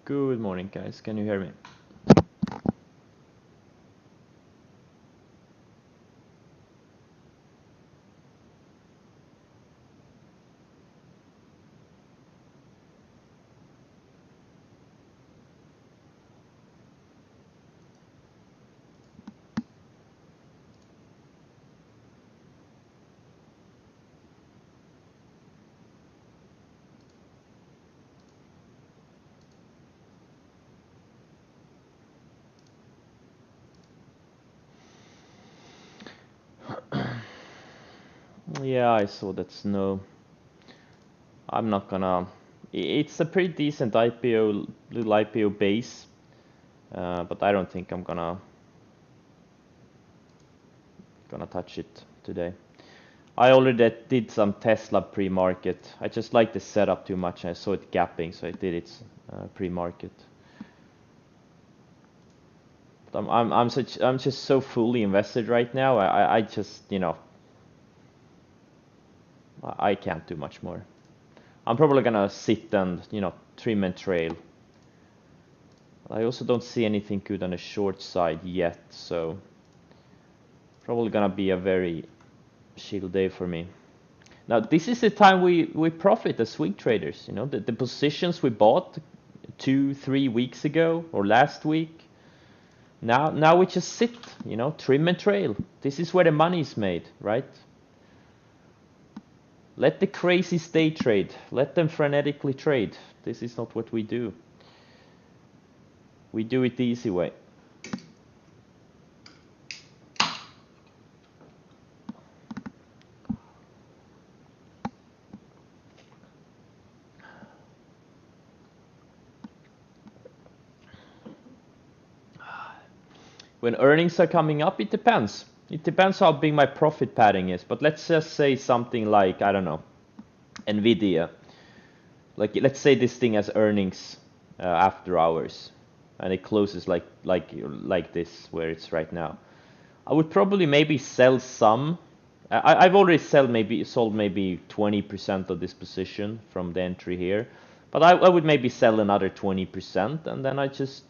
Good morning, guys. Can you hear me? Yeah, I saw that snow. I'm not gonna. It's a pretty decent IPO, little IPO base, but I don't think I'm gonna touch it today. I already did some Tesla pre-market. I just like the setup too much. I saw it gapping, so I did it pre-market. But I'm just so fully invested right now. I just I can't do much more. I'm probably gonna sit and trim and trail. I also don't see anything good on the short side yet, so probably gonna be a very chill day for me. Now this is the time we profit as swing traders. The positions we bought 2-3 weeks ago or last week. Now we just sit, trim and trail. This is where the money is made, right? Let the crazies day trade. Let them frenetically trade. This is not what we do. We do it the easy way. When earnings are coming up, it depends. It depends how big my profit padding is. But let's just say something like, I don't know, Nvidia. Like let's say this thing has earnings after hours, and it closes like this where it's right now. I would probably maybe sell some. I've already sold maybe 20% of this position from the entry here, but I would maybe sell another 20%, and then I just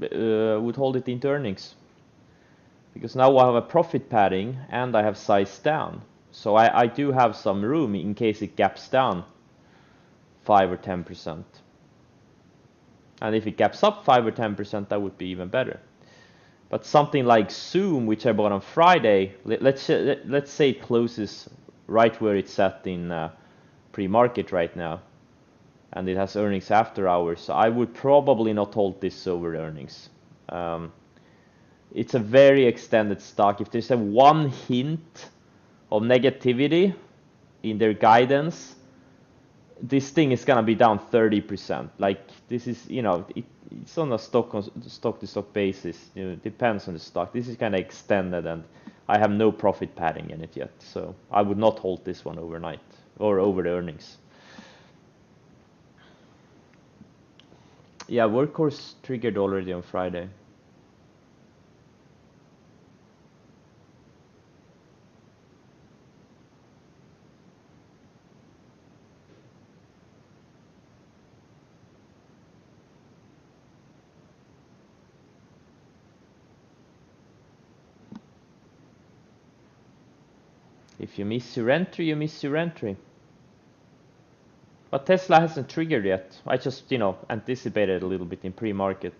would hold it into earnings, because now I have a profit padding and I have size down, so I do have some room in case it gaps down 5 or 10%. And if it gaps up 5 or 10%, that would be even better. But something like Zoom, which I bought on Friday, let's say it closes right where it's at in pre-market right now, and it has earnings after hours, so I would probably not hold this over earnings. It's a very extended stock. If there's a one hint of negativity in their guidance, this thing is gonna be down 30%. Like this is, it's on a stock to stock basis. It depends on the stock. This is kind of extended, and I have no profit padding in it yet, so I would not hold this one overnight or over the earnings. Yeah, Workhorse triggered already on Friday. If you miss your entry, you miss your entry. But Tesla hasn't triggered yet. I just, anticipated a little bit in pre-market.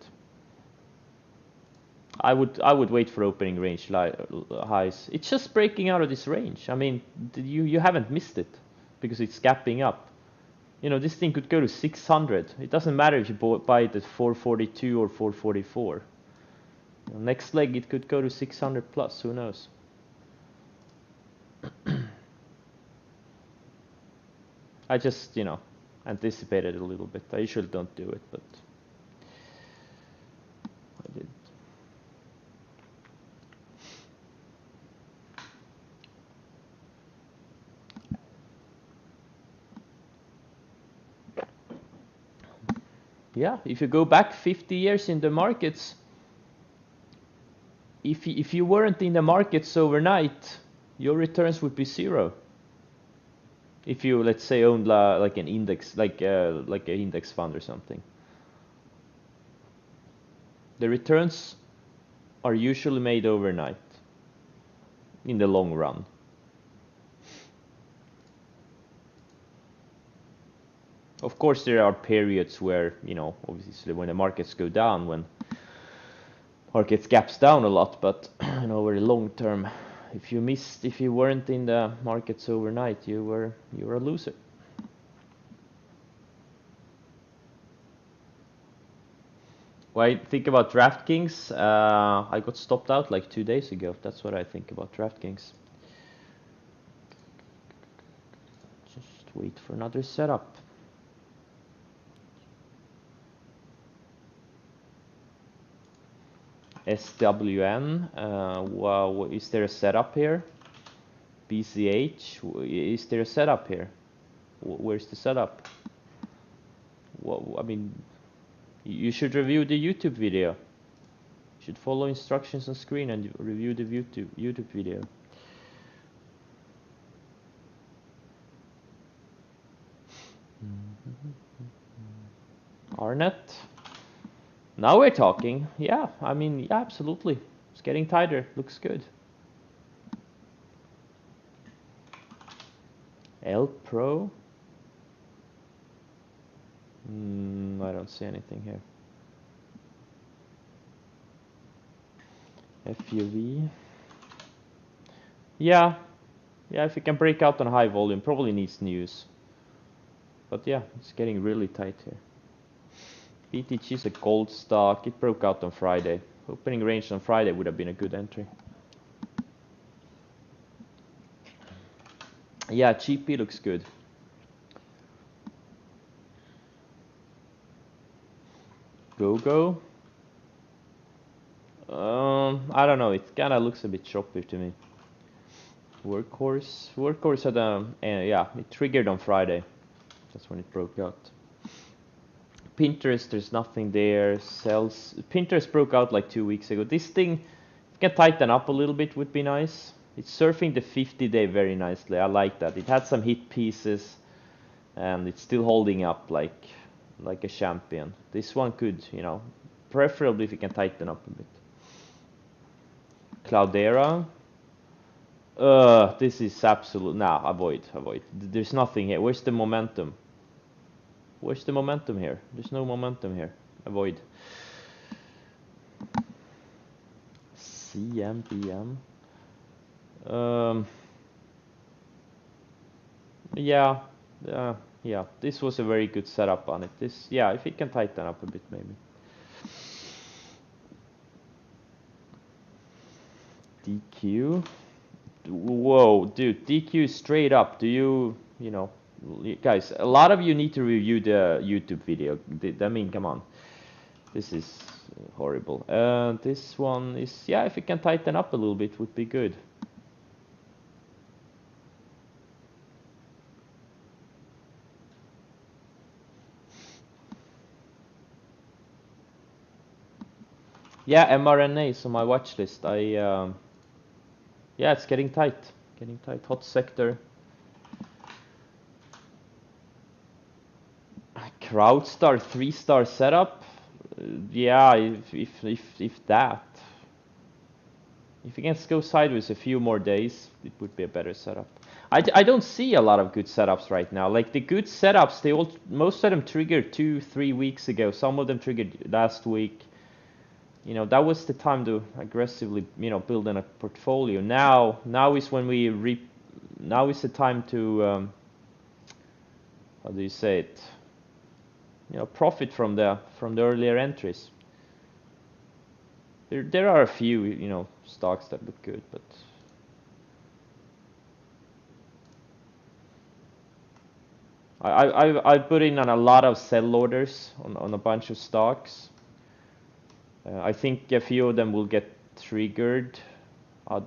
I would wait for opening range highs. It's just breaking out of this range. I mean, you haven't missed it because it's gapping up. This thing could go to 600. It doesn't matter if you buy it at 442 or 444. Next leg it could go to 600 plus. Who knows? I just, anticipated a little bit. I usually don't do it, but I did. Yeah, if you go back 50 years in the markets, if you weren't in the markets overnight, your returns would be zero. If you, let's say, own like an index, like an index fund or something. The returns are usually made overnight in the long run. Of course, there are periods where, you know, obviously when the markets go down, when markets gaps down a lot, but you know, over the long term, if you weren't in the markets overnight, you were a loser. What I think about DraftKings, I got stopped out like 2 days ago. That's what I think about DraftKings. Just wait for another setup. SWN, wow, is there a setup here? BCH, is there a setup here? Where's the setup? Well, I mean, you should review the YouTube video. You should follow instructions on screen and review the YouTube video. Arnet. Now we're talking. Yeah, I mean, yeah, absolutely. It's getting tighter. Looks good. L Pro. I don't see anything here. FUV. Yeah, if it can break out on high volume, probably needs news. But yeah, it's getting really tight here. BTG is a gold stock. It broke out on Friday. Opening range on Friday would have been a good entry. Yeah, GP looks good. GoGo. I don't know. It kind of looks a bit choppy to me. Workhorse had yeah, it triggered on Friday. That's when it broke out. Pinterest, there's nothing there. Sells. Pinterest broke out like 2 weeks ago. This thing, if it can tighten up a little bit, would be nice. It's surfing the 50-day very nicely. I like that. It had some hit pieces, and it's still holding up like a champion. This one could, you know, preferably if it can tighten up a bit. Cloudera. This is absolute. Nah, avoid. There's nothing here. Where's the momentum? Where's the momentum here? There's no momentum here. Avoid. CMBM. Yeah. This was a very good setup on it. Yeah, if it can tighten up a bit, maybe. DQ. Whoa, dude, DQ is straight up. Do you know, guys, a lot of you need to review the YouTube video. I mean, come on. This is horrible. This one is, yeah, if it can tighten up a little bit, would be good. Yeah, mRNA is on my watch list. Yeah, it's getting tight. Hot sector. Crowdstar 3-star setup. Yeah, if that. If it can go sideways a few more days, it would be a better setup. I don't see a lot of good setups right now. Like the good setups, most of them triggered 2-3 weeks ago. Some of them triggered last week. You know, that was the time to aggressively, you know, build in a portfolio. Now is when now is the time to how do you say it? You know, profit from the earlier entries. There are a few, you know, stocks that look good, but I put in on a lot of sell orders on a bunch of stocks. I think a few of them will get triggered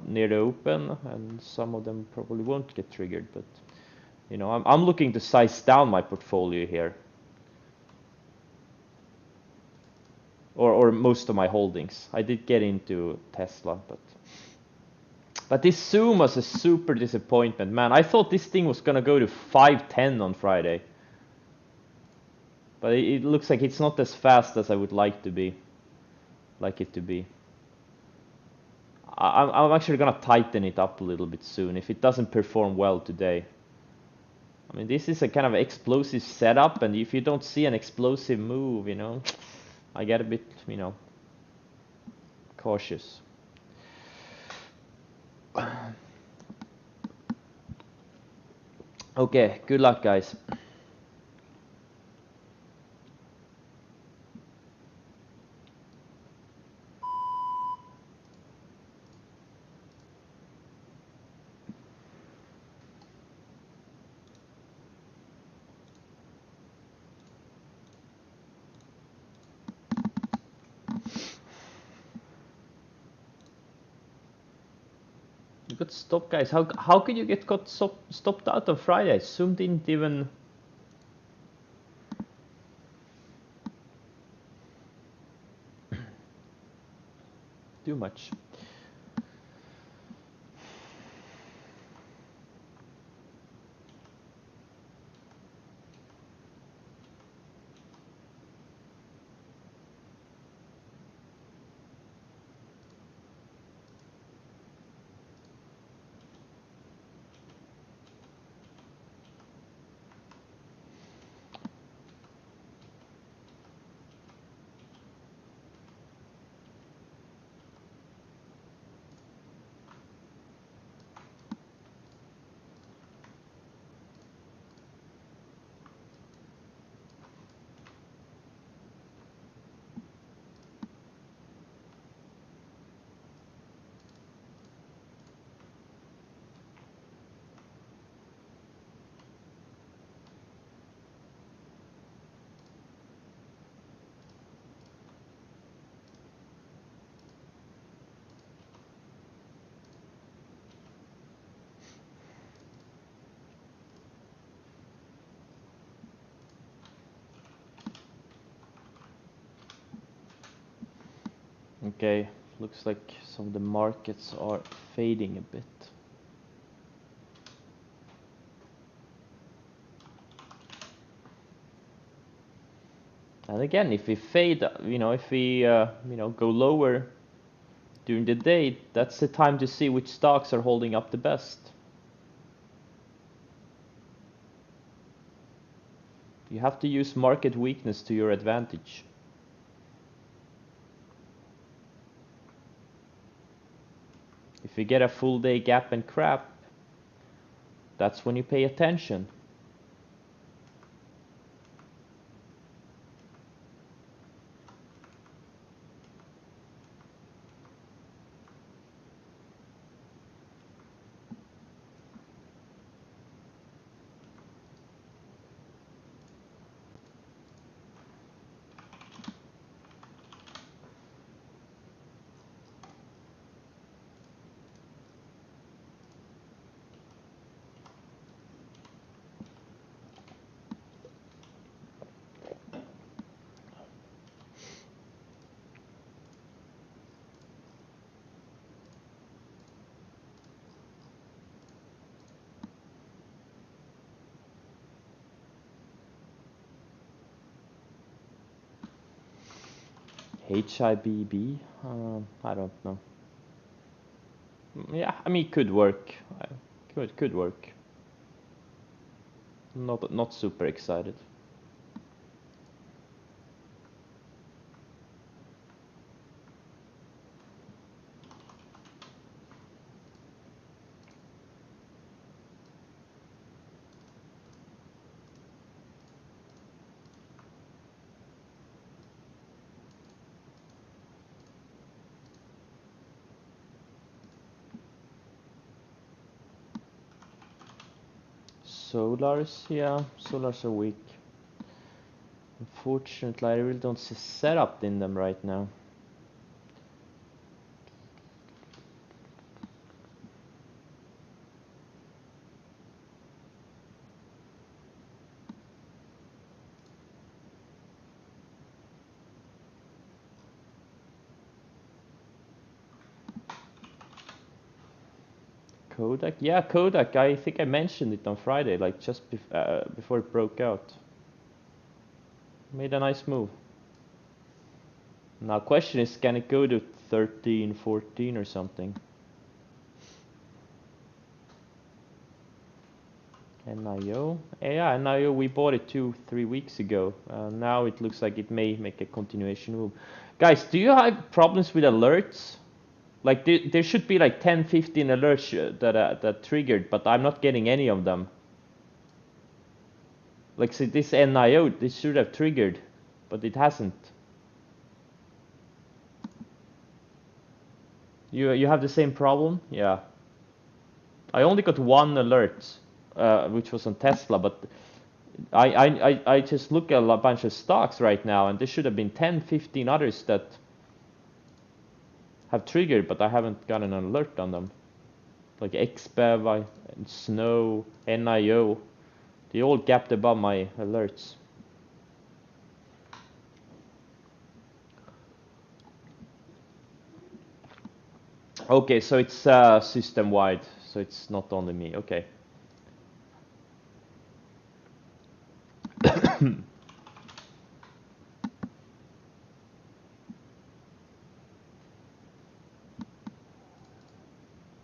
near the open, and some of them probably won't get triggered. But you know, I'm looking to size down my portfolio here, or most of my holdings. I did get into Tesla, but But this Zoom was a super disappointment, man. I thought this thing was gonna go to 510 on Friday. But it looks like it's not as fast as I would like it to be. I'm actually gonna tighten it up a little bit soon if it doesn't perform well today. I mean, this is a kind of explosive setup, and if you don't see an explosive move, you know, I get a bit, you know, cautious. Okay, good luck, guys. You got stopped, guys. How could you get got stopped out on Friday? Zoom didn't even do much. Okay, looks like some of the markets are fading a bit. And again, if we fade, you know, if we, you know, go lower during the day, that's the time to see which stocks are holding up the best. You have to use market weakness to your advantage. If you get a full day gap and crap, that's when you pay attention. HIBB? I don't know. Yeah, I mean, it could work. Could work. Not super excited. Solars, yeah, solars are weak. Unfortunately, I really don't see setup in them right now. Kodak? Yeah, Kodak. I think I mentioned it on Friday, like just before it broke out. Made a nice move. Now question is, can it go to 13, 14 or something? NIO? Yeah, NIO, we bought it 2-3 weeks ago. Now it looks like it may make a continuation move. Guys, do you have problems with alerts? Like there should be like 10-15 alerts that triggered, but I'm not getting any of them. Like see, this NIO, this should have triggered, but it hasn't. You have the same problem? Yeah. I only got one alert, which was on Tesla, but I just look at a bunch of stocks right now, and there should have been 10-15 others that have triggered, but I haven't gotten an alert on them. Like XBEV, Snow, NIO, they all gapped above my alerts. Okay, so it's system-wide, so it's not only me. Okay.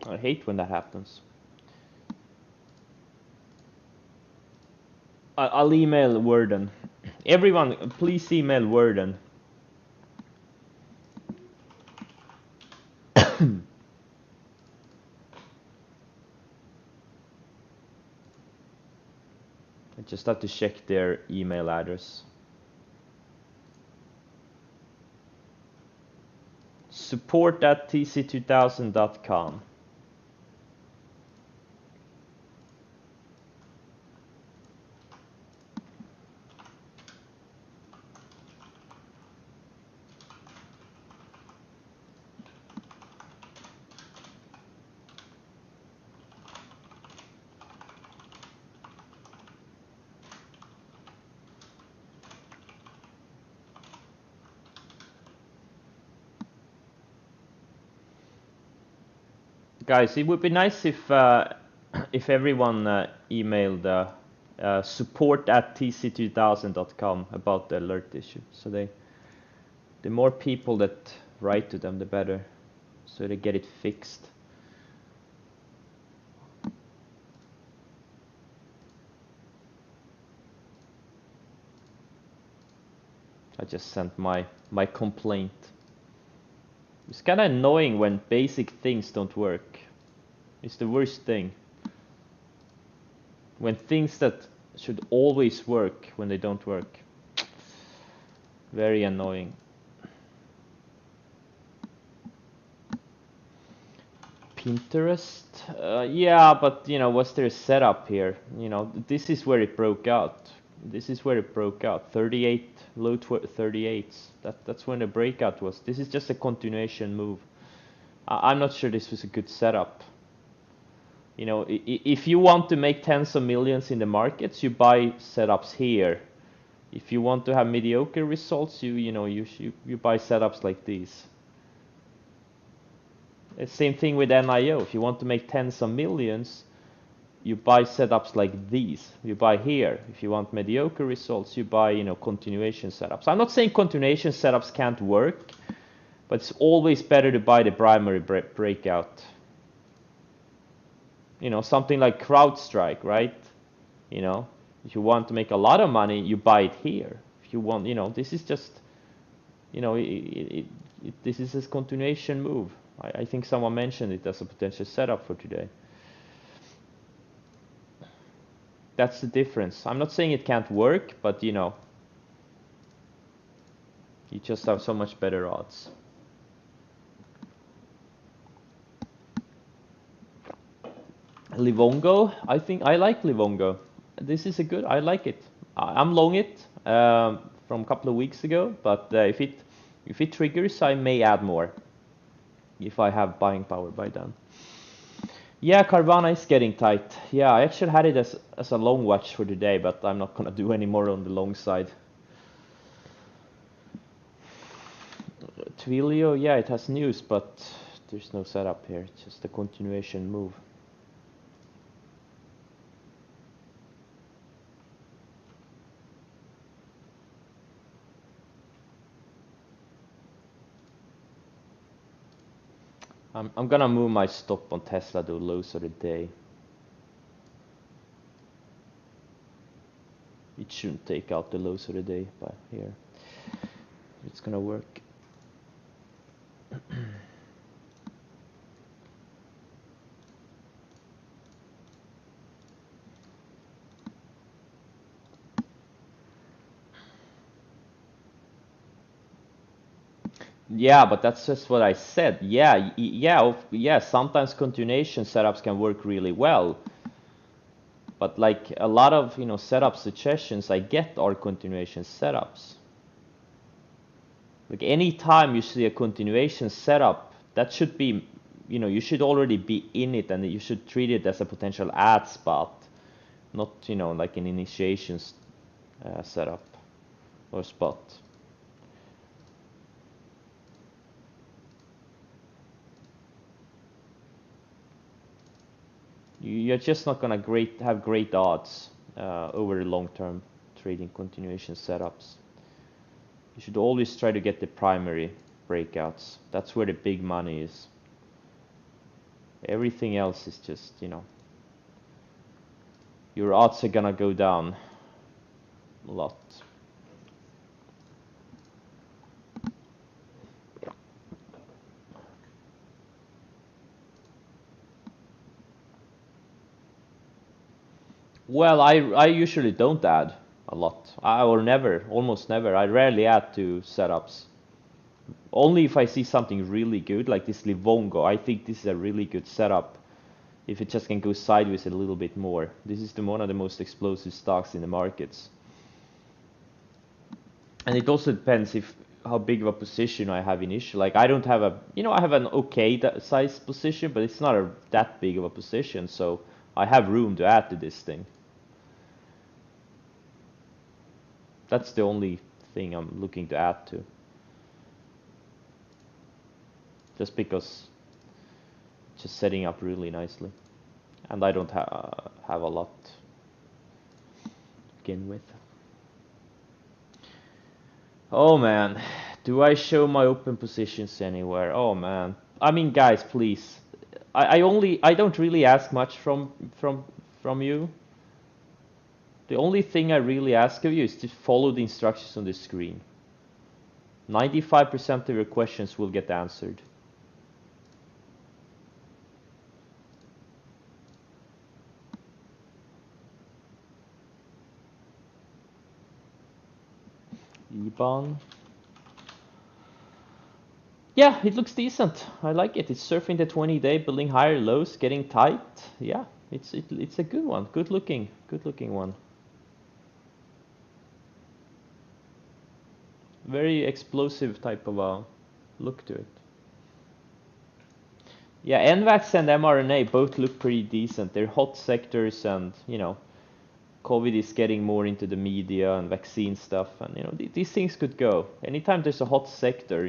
I hate when that happens. I'll email Worden. Everyone, please email Worden. I just have to check their email address. support@tc2000.com. Guys, it would be nice if everyone emailed support@tc2000.com about the alert issue. So the more people that write to them, the better, so they get it fixed. I just sent my complaint. It's kind of annoying when basic things don't work. It's the worst thing. When things that should always work, when they don't work. Very annoying. Pinterest? Yeah, but you know, what's their setup here? You know, this is where it broke out. This is where it broke out. 38, low 38s. That's when the breakout was. This is just a continuation move. I'm not sure this was a good setup. You know, if you want to make tens of millions in the markets, you buy setups here. If you want to have mediocre results, you buy setups like these. Same thing with NIO. If you want to make tens of millions, you buy setups like these. You buy here. If you want mediocre results, you buy, continuation setups. I'm not saying continuation setups can't work, but it's always better to buy the primary breakout. Something like CrowdStrike, right? If you want to make a lot of money, you buy it here. If you want, this is just, this is a continuation move. I think someone mentioned it as a potential setup for today. That's the difference. I'm not saying it can't work, but you just have so much better odds. Livongo, I think I like Livongo. This is I like it. I'm long it from a couple of weeks ago, but if it triggers, I may add more if I have buying power by then. Yeah, Carvana is getting tight. Yeah, I actually had it as a long watch for today, but I'm not gonna do any more on the long side. Twilio, yeah, it has news, but there's no setup here. It's just a continuation move. I'm gonna move my stop on Tesla to lows of the day. It shouldn't take out the lows of the day, but here it's gonna work. Yeah, but that's just what I said. Yeah, sometimes continuation setups can work really well. But like a lot of, setup suggestions I get are continuation setups. Like any time you see a continuation setup, that should be, you should already be in it and you should treat it as a potential ad spot, not, like an initiation setup or spot. You're just not gonna have great odds over long-term trading continuation setups. You should always try to get the primary breakouts. That's where the big money is. Everything else is just, your odds are gonna go down a lot. Well, I usually don't add a lot. Almost never. I rarely add to setups. Only if I see something really good, like this Livongo. I think this is a really good setup. If it just can go sideways a little bit more. This is one of the most explosive stocks in the markets. And it also depends how big of a position I have initially. Like I don't have I have an okay size position, but it's not that big of a position, so I have room to add to this thing. That's the only thing I'm looking to add to. Just because it's just setting up really nicely. And I don't have a lot to begin with. Oh man, do I show my open positions anywhere? Oh man. I mean, guys, please. I don't really ask much from you. The only thing I really ask of you is to follow the instructions on the screen. 95% of your questions will get answered. IBAN. Yeah, it looks decent. I like it. It's surfing the 20-day, building higher lows, getting tight. Yeah, it's a good one. Good looking one. Very explosive type of a look to it. Yeah, NVAX and mRNA both look pretty decent. They're hot sectors, and COVID is getting more into the media and vaccine stuff, and these things could go. Anytime there's a hot sector,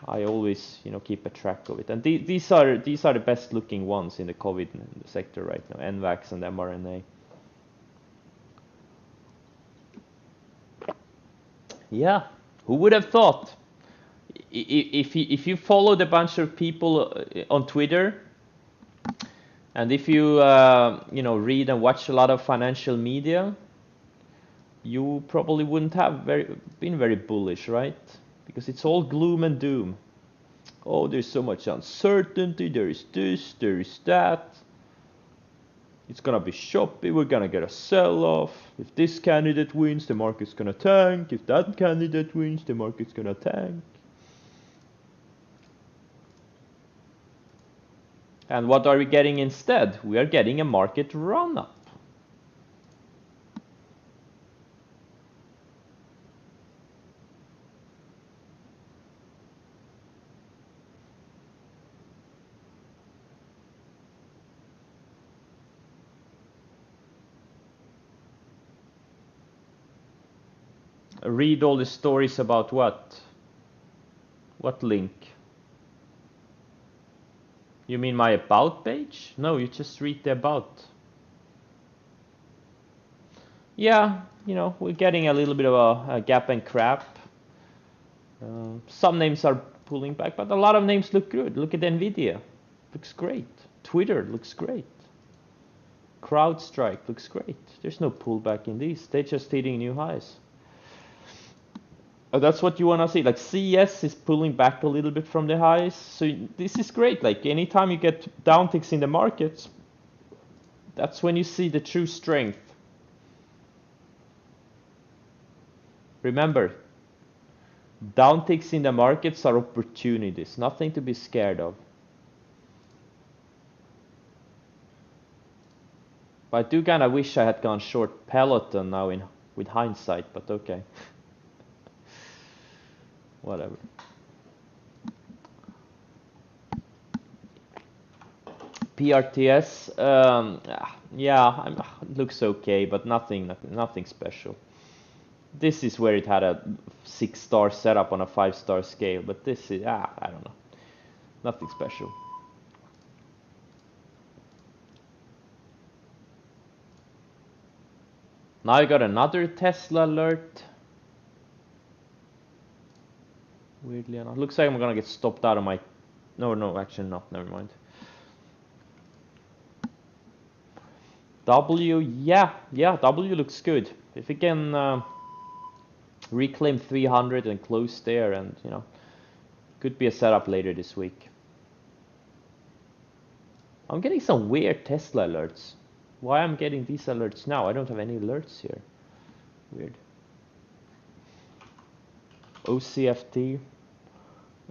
I always keep a track of it. And these are the best looking ones in the COVID sector right now, NVAX and mRNA. Yeah, who would have thought? If you followed a bunch of people on Twitter, and if you read and watch a lot of financial media, you probably wouldn't have been very bullish, right? Because it's all gloom and doom. Oh, there's so much uncertainty, there is this, there is that. It's gonna be choppy, we're gonna get a sell-off. If this candidate wins, the market's gonna tank. If that candidate wins, the market's gonna tank. And what are we getting instead? We are getting a market run-up. Read all the stories about what? What link? You mean my about page? No, you just read the about. Yeah, we're getting a little bit of a gap and crap. Some names are pulling back, but a lot of names look good. Look at Nvidia, looks great. Twitter looks great. CrowdStrike looks great. There's no pullback in these. They're just hitting new highs. That's what you want to see. Like CES is pulling back a little bit from the highs. So this is great. Like anytime you get downticks in the markets, that's when you see the true strength. Remember, downticks in the markets are opportunities, nothing to be scared of. But I do kind of wish I had gone short Peloton now with hindsight, but okay. Whatever. PRTS, yeah, it looks okay, but nothing special. This is where it had a 6-star setup on a 5-star scale, but this is, I don't know, nothing special. Now I got another Tesla alert. Weirdly enough, looks like I'm gonna get stopped out of my, no, actually not, never mind. W, yeah, W looks good. If we can reclaim 300 and close there, and you know, could be a setup later this week. I'm getting some weird Tesla alerts. Why I'm getting these alerts now? I don't have any alerts here. Weird. OCFT.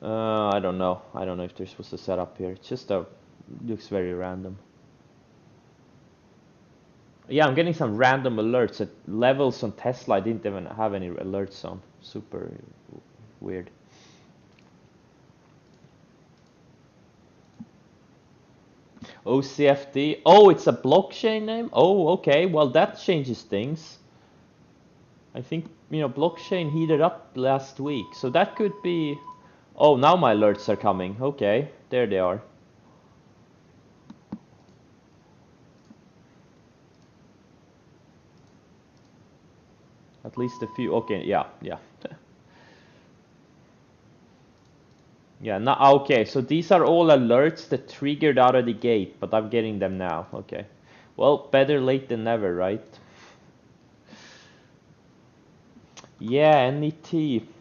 I don't know. I don't know if there's was a setup here. It's just looks very random. Yeah, I'm getting some random alerts at levels on Tesla I didn't even have any alerts on. Super weird. OCFD. Oh, it's a blockchain name? Oh, okay. Well, that changes things. I think, you know, blockchain heated up last week. So that could be... Oh, now my alerts are coming. Okay, there they are. At least a few. Okay, yeah. Yeah, now, okay, so these are all alerts that triggered out of the gate, but I'm getting them now. Okay. Well, better late than never, right? Yeah, NET.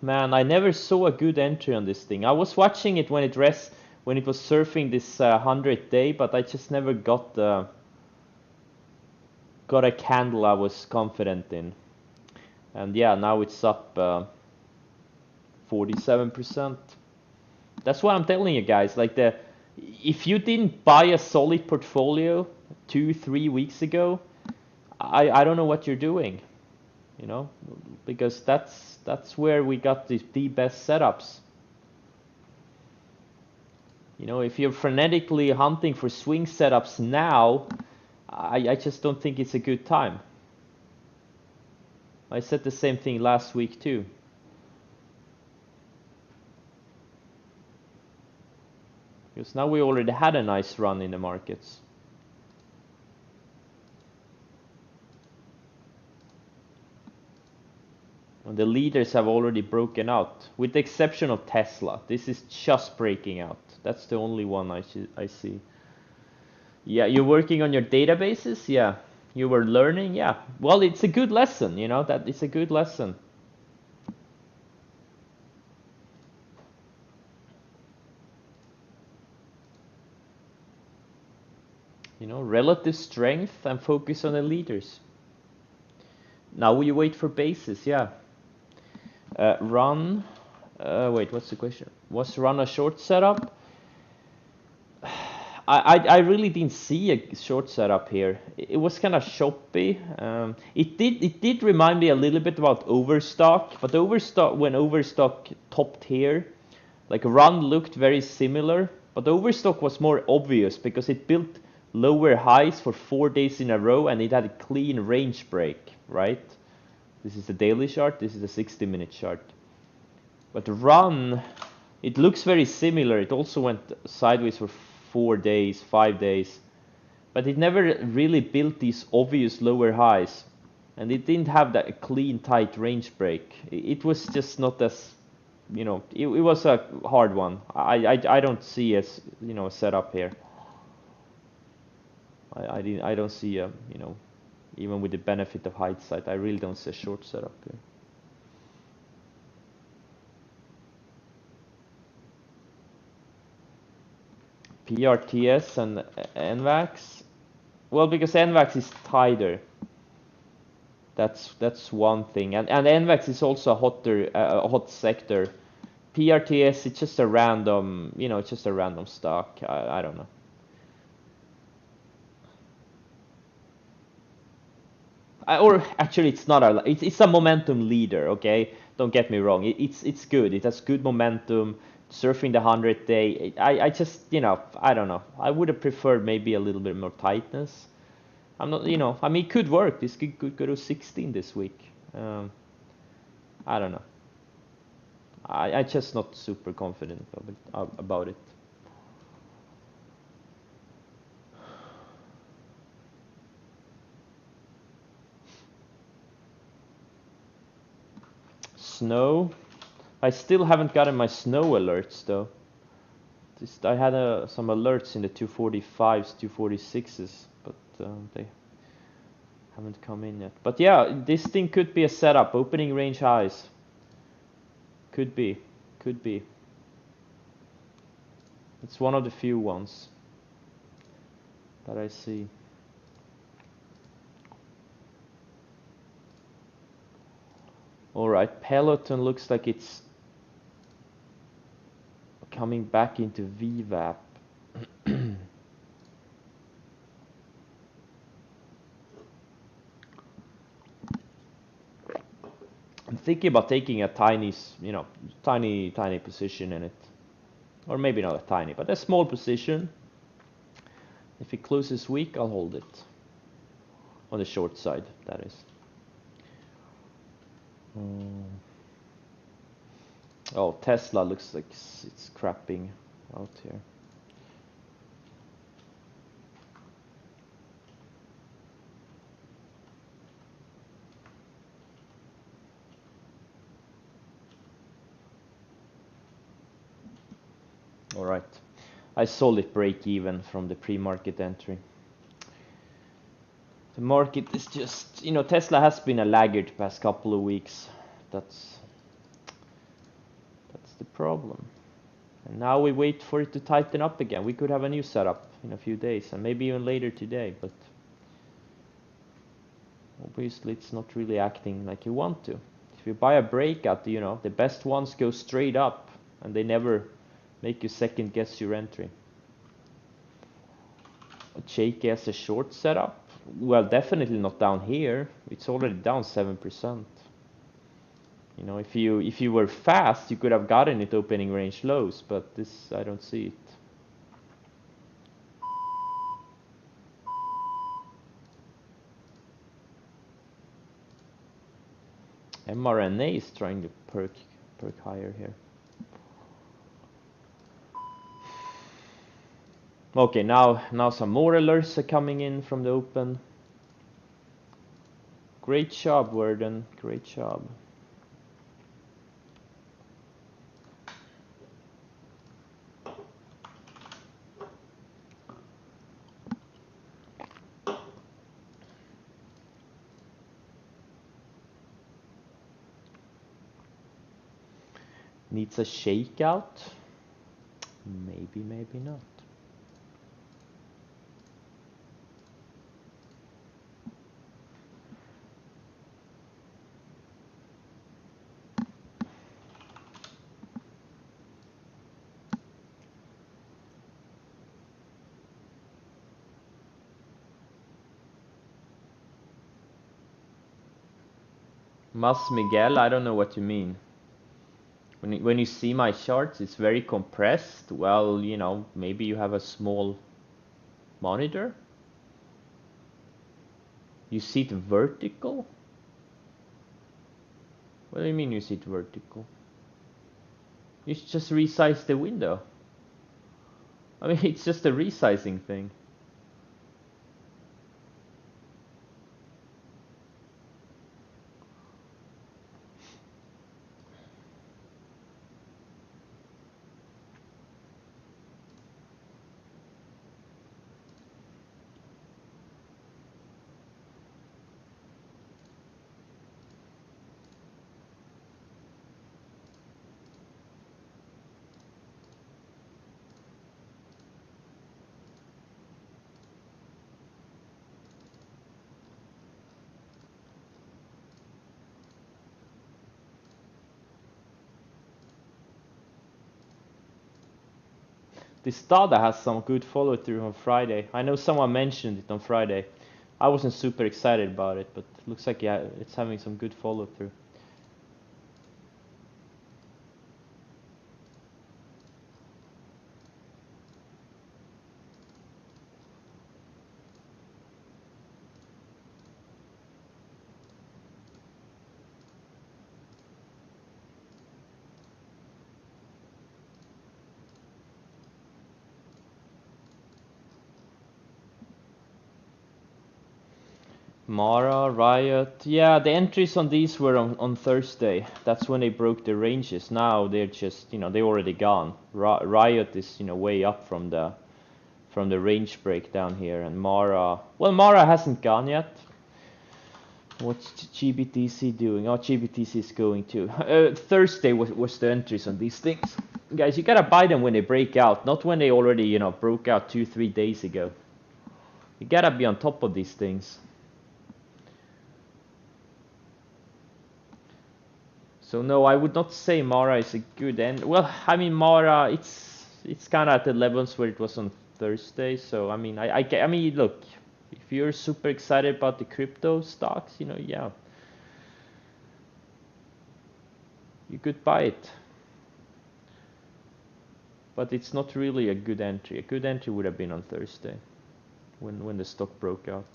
Man, I never saw a good entry on this thing. I was watching it when it was surfing this 100th day, but I just never got a candle I was confident in. And yeah, now it's up 47%. That's what I'm telling you guys. Like if you didn't buy a solid portfolio 2-3 weeks ago, I don't know what you're doing. You know, because that's where we got the best setups. You know, if you're frenetically hunting for swing setups now, I just don't think it's a good time. I said the same thing last week too. Because now we already had a nice run in the markets. And the leaders have already broken out, with the exception of Tesla. This is just breaking out. That's the only one I see. Yeah, you're working on your databases? Yeah. You were learning? Yeah. Well, it's a good lesson, you know, that it's a good lesson. You know, relative strength and focus on the leaders. Now we wait for bases, yeah. Run, wait, what's the question? Was run a short setup? I really didn't see a short setup here. It was kind of choppy. It did remind me a little bit about Overstock, but when Overstock topped here, like run looked very similar, but Overstock was more obvious because it built lower highs for 4 days in a row and it had a clean range break, right? This is the daily chart, this is the 60-minute chart. But run, it looks very similar. It also went sideways for 4 days, 5 days, but it never really built these obvious lower highs, and it didn't have that clean tight range break. It was just not as it was a hard one. I don't see a setup here. I don't see even with the benefit of hindsight, I really don't see a short setup here. PRTS and NVAX. Well, because NVAX is tighter. That's one thing, and NVAX is also a hot sector. PRTS, it's just a random, it's just a random stock. I don't know. Or actually, it's not it's a momentum leader. Okay, don't get me wrong. It's good. It has good momentum. Surfing the 100-day. I just I don't know. I would have preferred maybe a little bit more tightness. I'm not I mean it could work. This could go to 16 this week. I don't know. I just not super confident about it. Snow. I still haven't gotten my snow alerts though. I had some alerts in the 245s, 246s, but they haven't come in yet. But yeah, this thing could be a setup. Opening range highs. Could be. It's one of the few ones that I see. Alright, Peloton looks like it's coming back into VWAP. I'm thinking about taking a tiny position in it. Or maybe not a tiny, but a small position. If it closes weak, I'll hold it. On the short side, that is. Oh, Tesla looks like it's crapping out here. All right, I sold it break even from the pre-market entry. The market is just, Tesla has been a laggard the past couple of weeks. That's the problem. And now we wait for it to tighten up again. We could have a new setup in a few days and maybe even later today, but obviously it's not really acting like you want to. If you buy a breakout, the best ones go straight up and they never make you second guess your entry. Shaky as a short setup? Well, definitely not down here. It's already down 7%. If you were fast, you could have gotten it opening range lows, but this I don't see it. mRNA is trying to perk higher here. Okay, now some more alerts are coming in from the open. Great job, Worden. Great job. Needs a shakeout? Maybe, maybe not. Mas Miguel, I don't know what you mean. When you see my charts, it's very compressed. Well, maybe you have a small monitor. You see it vertical? What do you mean you see it vertical? You should just resize the window. I mean, it's just a resizing thing. This Stada has some good follow through on Friday. I know someone mentioned it on Friday. I wasn't super excited about it, but it looks like yeah, it's having some good follow through. Mara, Riot, yeah, the entries on these were on Thursday. That's when they broke the ranges. Now they're just, they already gone. Riot is, way up from the range break down here, and Mara, well, Mara hasn't gone yet. What's GBTC doing? Oh, GBTC is going to. Thursday was the entries on these things. Guys, you gotta buy them when they break out, not when they already, broke out 2-3 days ago. You gotta be on top of these things. So no, I would not say Mara is a good end. Well, I mean Mara, it's kind of at the levels where it was on Thursday. So I mean, I mean, look, if you're super excited about the crypto stocks, yeah, you could buy it. But it's not really a good entry. A good entry would have been on Thursday, when the stock broke out.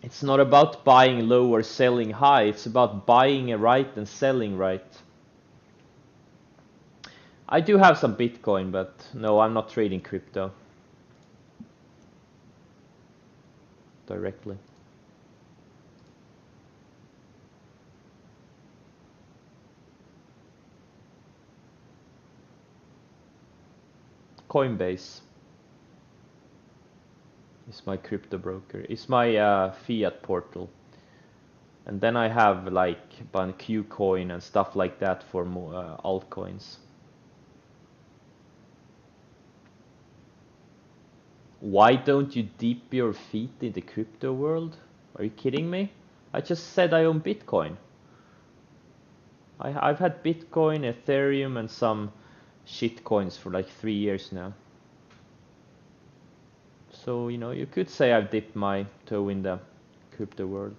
It's not about buying low or selling high. It's about buying right and selling right. I do have some Bitcoin, but no, I'm not trading crypto directly. Coinbase is my crypto broker. It's my fiat portal. And then I have like Qcoin and stuff like that for more altcoins. Why don't you dip your feet in the crypto world? Are you kidding me? I just said I own Bitcoin. I've had Bitcoin, Ethereum, and some shitcoins for like 3 years now. So, you could say I've dipped my toe in the crypto world.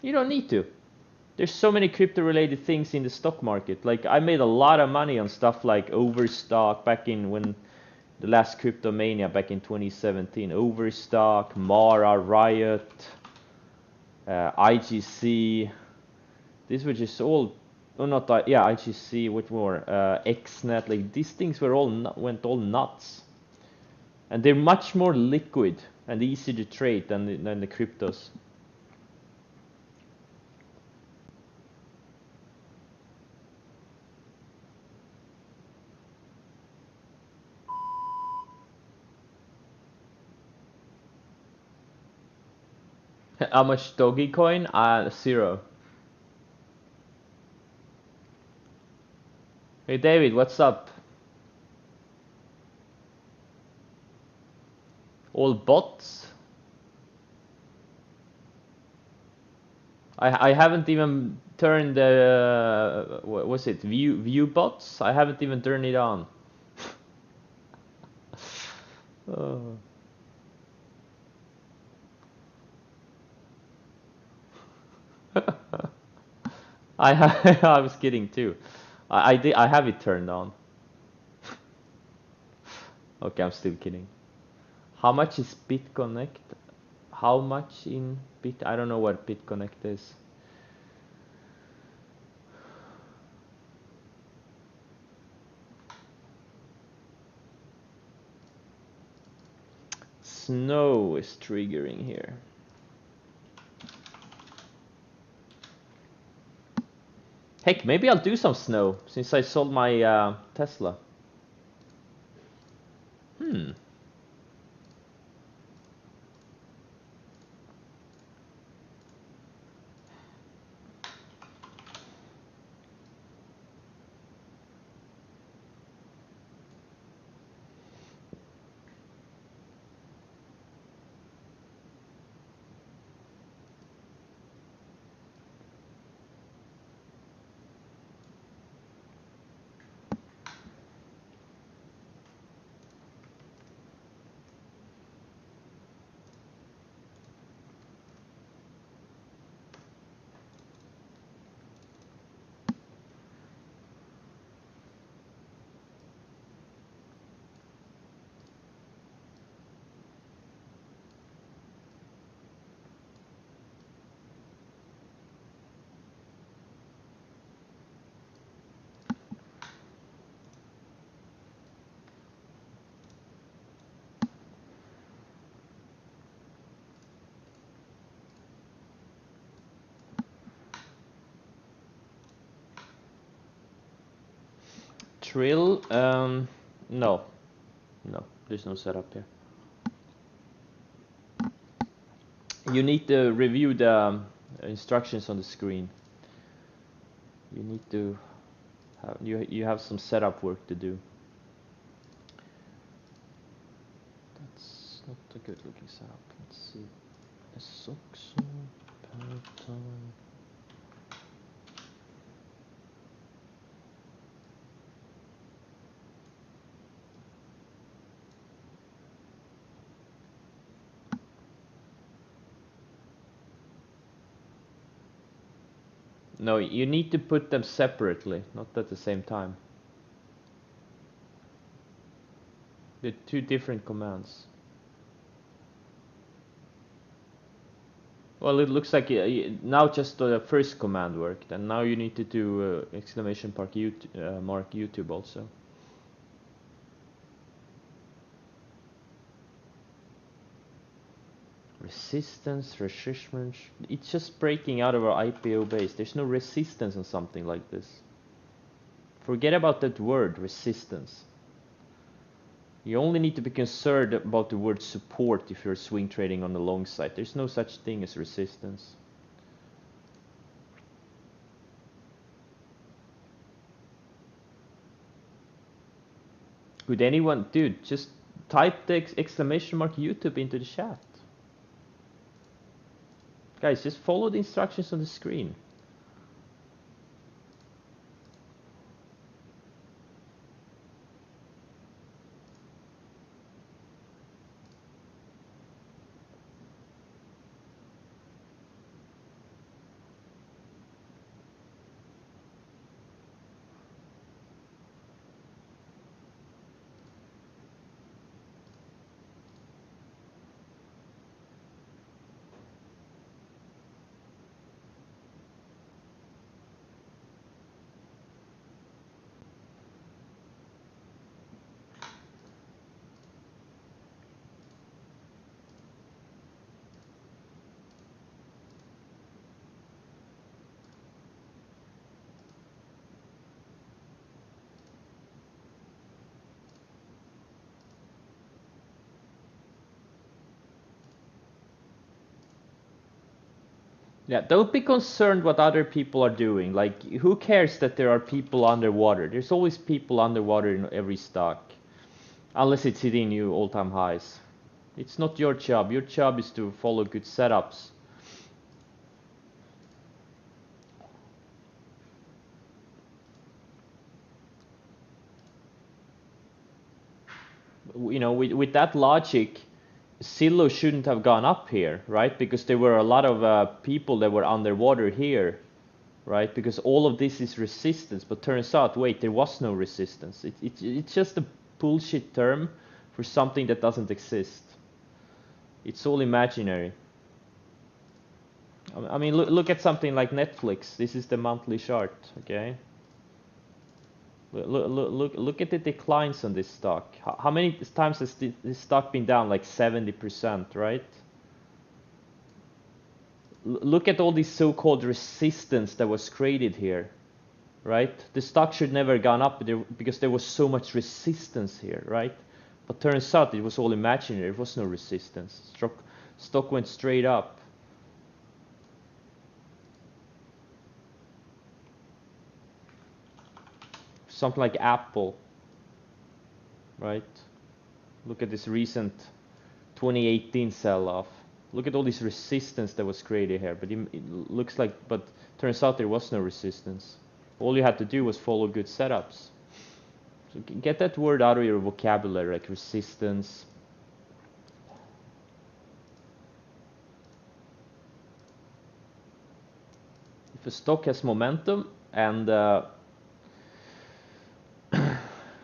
You don't need to. There's so many crypto related things in the stock market. Like I made a lot of money on stuff like Overstock back in when the last crypto mania back in 2017. Overstock, Mara, Riot, IGC. These were just all, oh not yeah, IGC. What more? XNet. Like these things were went all nuts, and they're much more liquid and easy to trade than the cryptos. How much Dogecoin? 0. Hey David, what's up? All bots? I haven't even turned the what was it? View bots? I haven't even turned it on. Oh. I was kidding too. I have it turned on. Okay, I'm still kidding. How much is BitConnect? How much in Bit? I don't know what BitConnect is. Snow is triggering here. Heck, maybe I'll do some snow since I sold my Tesla. Trill, no, there's no setup here. You need to review the instructions on the screen. You need to have, you have some setup work to do. That's not a good looking setup. Let's see. Esoxo, Python. No, you need to put them separately, not at the same time. They're two different commands. Well, it looks like now just the first command worked, and now you need to do exclamation mark YouTube also. Resistance, resistance. It's just breaking out of our IPO base. There's no resistance on something like this. Forget about that word, resistance. You only need to be concerned about the word support if you're swing trading on the long side. There's no such thing as resistance. Would anyone, dude, just type the exclamation mark YouTube into the chat. Guys, just follow the instructions on the screen. Yeah, don't be concerned what other people are doing. Like, who cares that there are people underwater? There's always people underwater in every stock. Unless it's hitting new all-time highs. It's not your job. Your job is to follow good setups. You know, with that logic, Zillow shouldn't have gone up here, right? Because there were a lot of people that were underwater here, right? Because all of this is resistance, but turns out, wait, there was no resistance. It's just a bullshit term for something that doesn't exist. It's all imaginary. I mean, look at something like Netflix. This is the monthly chart, okay? Look at the declines on this stock. How many times has this stock been down? Like 70%, right? Look at all this so-called resistance that was created here, right? The stock should never have gone up because there was so much resistance here, right? But turns out it was all imaginary. There was no resistance. Stock went straight up. Something like Apple, right? Look at this recent 2018 sell-off. Look at all this resistance that was created here, but it looks like, but turns out there was no resistance. All you had to do was follow good setups. So get that word out of your vocabulary, like resistance. If a stock has momentum and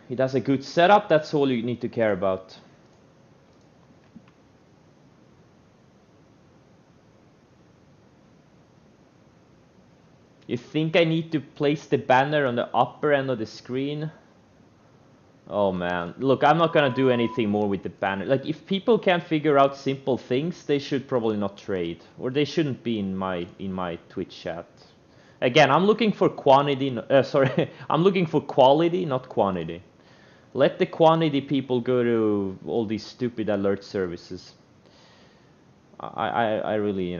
it has a good setup, that's all you need to care about. You think I need to place the banner on the upper end of the screen? Oh man, look, I'm not gonna do anything more with the banner. Like, if people can't figure out simple things, they should probably not trade, or they shouldn't be in my Twitch chat. Again, I'm looking for quantity. Sorry, I'm looking for quality, not quantity. Let the quantity people go to all these stupid alert services. I really,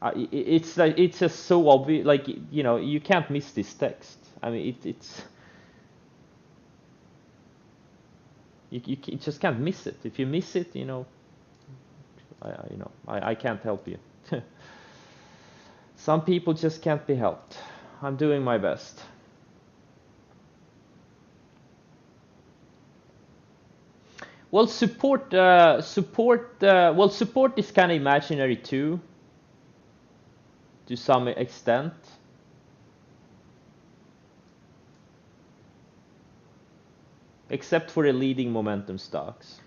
it's just so obvious. Like, you can't miss this text. I mean, you just can't miss it. If you miss it, I can't help you. Some people just can't be helped. I'm doing my best. Well, support is kind of imaginary too, to some extent. Except for the leading momentum stocks.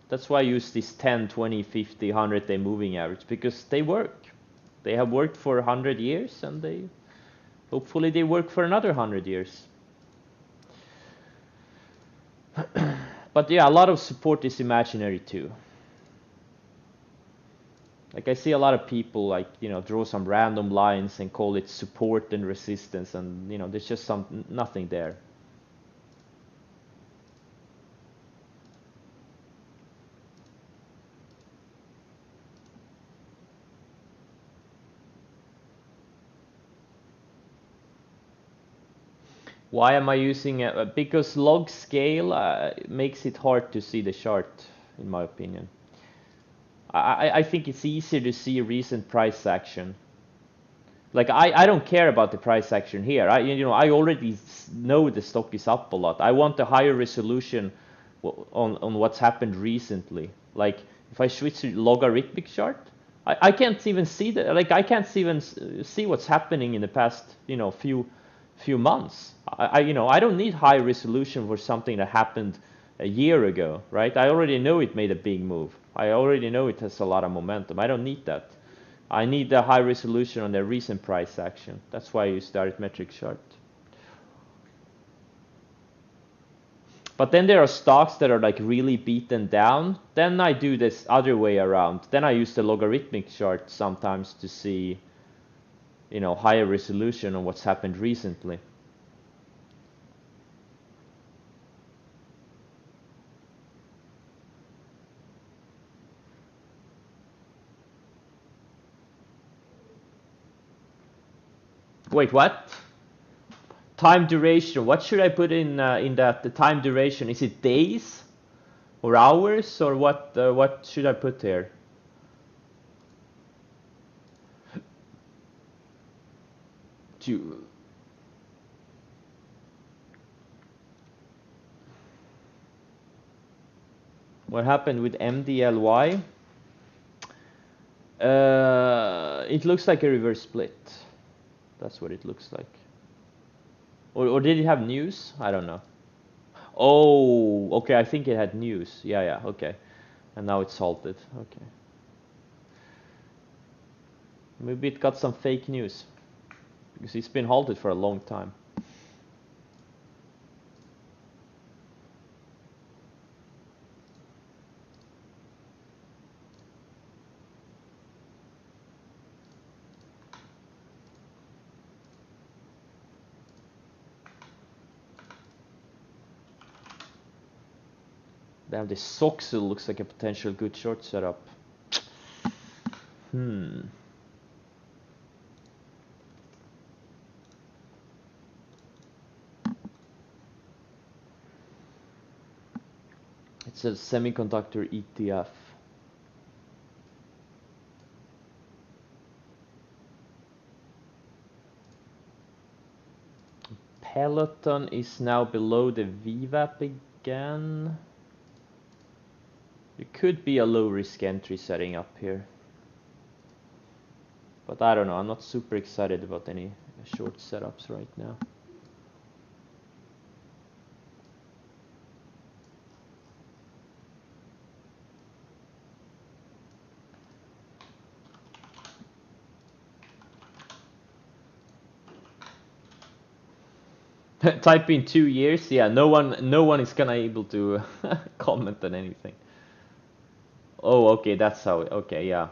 That's why I use this 10, 20, 50, 100-day moving average, because they work. They have worked for 100 years, and hopefully they work for another 100 years. But yeah, a lot of support is imaginary too. Like, I see a lot of people, like, draw some random lines and call it support and resistance, and there's just nothing there. Why am I using it? Because log scale makes it hard to see the chart, in my opinion. I think it's easier to see recent price action. Like, I don't care about the price action here. I already know the stock is up a lot. I want a higher resolution on what's happened recently. Like, if I switch to logarithmic chart, I can't even see that. Like, I can't even see what's happening in the past few months. I don't need high resolution for something that happened a year ago, right? I already know it made a big move. I already know it has a lot of momentum. I don't need that. I need the high resolution on the recent price action. That's why I use the arithmetic chart. But then there are stocks that are like really beaten down. Then I do this other way around. Then I use the logarithmic chart sometimes to see, higher resolution on what's happened recently. Wait, what? Time duration. What should I put in that? The time duration. Is it days or hours, or what? What should I put here? What happened with MDLY? It looks like a reverse split. That's what it looks like. Or did it have news? I don't know. Oh, okay, I think it had news. Yeah, okay. And now it's halted. Okay. Maybe it got some fake news. Because it's been halted for a long time. Damn, this Soxel looks like a potential good short setup. It's a semiconductor ETF. Peloton is now below the VWAP again. It could be a low risk entry setting up here. But I don't know, I'm not super excited about any short setups right now. Type in 2 years, yeah, no one is gonna able to comment on anything. Oh, okay, that's how, okay, yeah.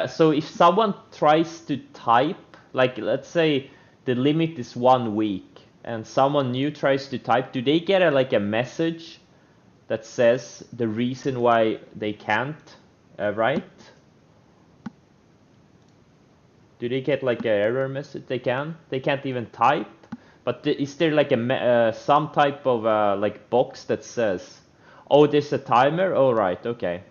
So if someone tries to type, like let's say the limit is 1 week, and someone new tries to type, do they get like a message that says the reason why they can't write? Do they get like an error message? They can't even type. But is there like a some type of like box that says, oh, there's a timer? Oh, right, okay.